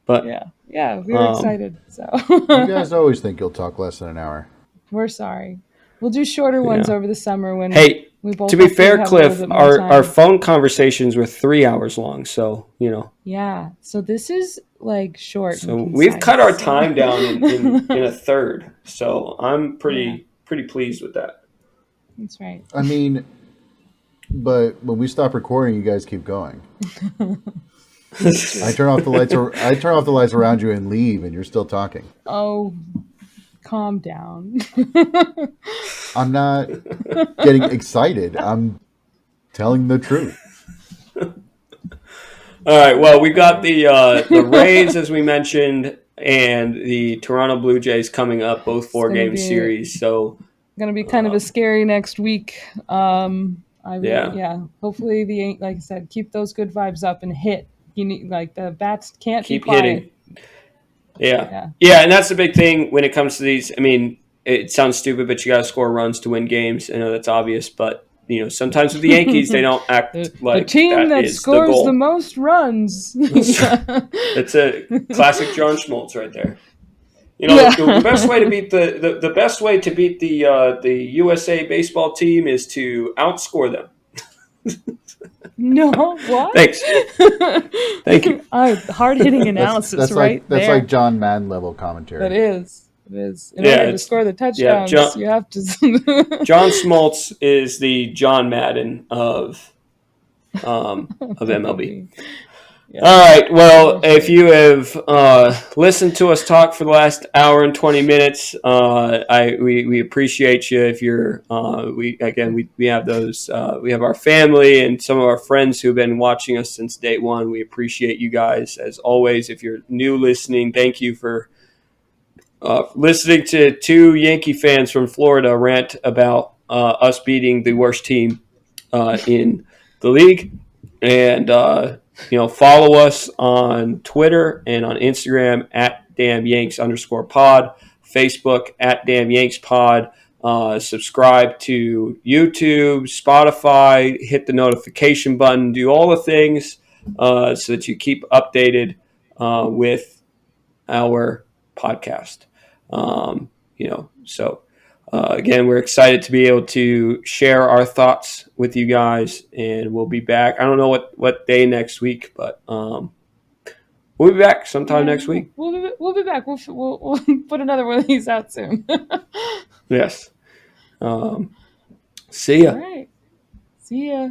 [SPEAKER 3] But
[SPEAKER 1] yeah, we were excited. So
[SPEAKER 2] you guys always think you'll talk less than an hour.
[SPEAKER 1] We're sorry. We'll do shorter ones over the summer when.
[SPEAKER 3] We both to be fair, Cliff, our phone conversations were 3 hours long, so
[SPEAKER 1] Yeah, so this is like short.
[SPEAKER 3] So we've cut our time down in a third. So I'm pretty pleased with that.
[SPEAKER 1] That's right.
[SPEAKER 2] I mean, but when we stop recording, you guys keep going. I turn off the lights. I turn off the lights around you and leave, and you're still talking.
[SPEAKER 1] Oh. Calm down.
[SPEAKER 2] I'm not getting excited. I'm telling the truth.
[SPEAKER 3] All right. Well, we got the Rays, as we mentioned, and the Toronto Blue Jays coming up, both 4-game series. So
[SPEAKER 1] going to be kind of a scary next week. Hopefully, like I said, keep those good vibes up and hit. You need the bats can't
[SPEAKER 3] keep
[SPEAKER 1] be quiet.
[SPEAKER 3] Hitting. Yeah, and that's the big thing when it comes to these. I mean, it sounds stupid, but you got to score runs to win games. I know that's obvious, but sometimes with the Yankees, they don't act like
[SPEAKER 1] the team that scores the most runs.
[SPEAKER 3] It's a classic John Schmaltz right there. The best way to beat the best way to beat the USA baseball team is to outscore them.
[SPEAKER 1] No, what?
[SPEAKER 3] Thanks. Thank you.
[SPEAKER 1] Hard-hitting analysis
[SPEAKER 2] that's like John Madden level commentary.
[SPEAKER 1] That is. It is. In order to score the touchdowns, you have to...
[SPEAKER 3] John Smoltz is the John Madden of MLB. Yeah. All right. Well, if you have listened to us talk for the last hour and 20 minutes, we appreciate you. If you're we have those we have our family and some of our friends who've been watching us since day one. We appreciate you guys as always. If you're new listening, thank you for listening to 2 Yankee fans from Florida rant about us beating the worst team in the league. And follow us on Twitter and on Instagram at @DamnYanks_pod, Facebook at @DamnYanksPod. Subscribe to YouTube, Spotify, hit the notification button, do all the things so that you keep updated with our podcast. Again, we're excited to be able to share our thoughts with you guys, and we'll be back. I don't know what day next week, but we'll be back sometime next week.
[SPEAKER 1] We'll be back. We'll put another one of these out soon.
[SPEAKER 3] Yes. See ya.
[SPEAKER 1] All right. See ya.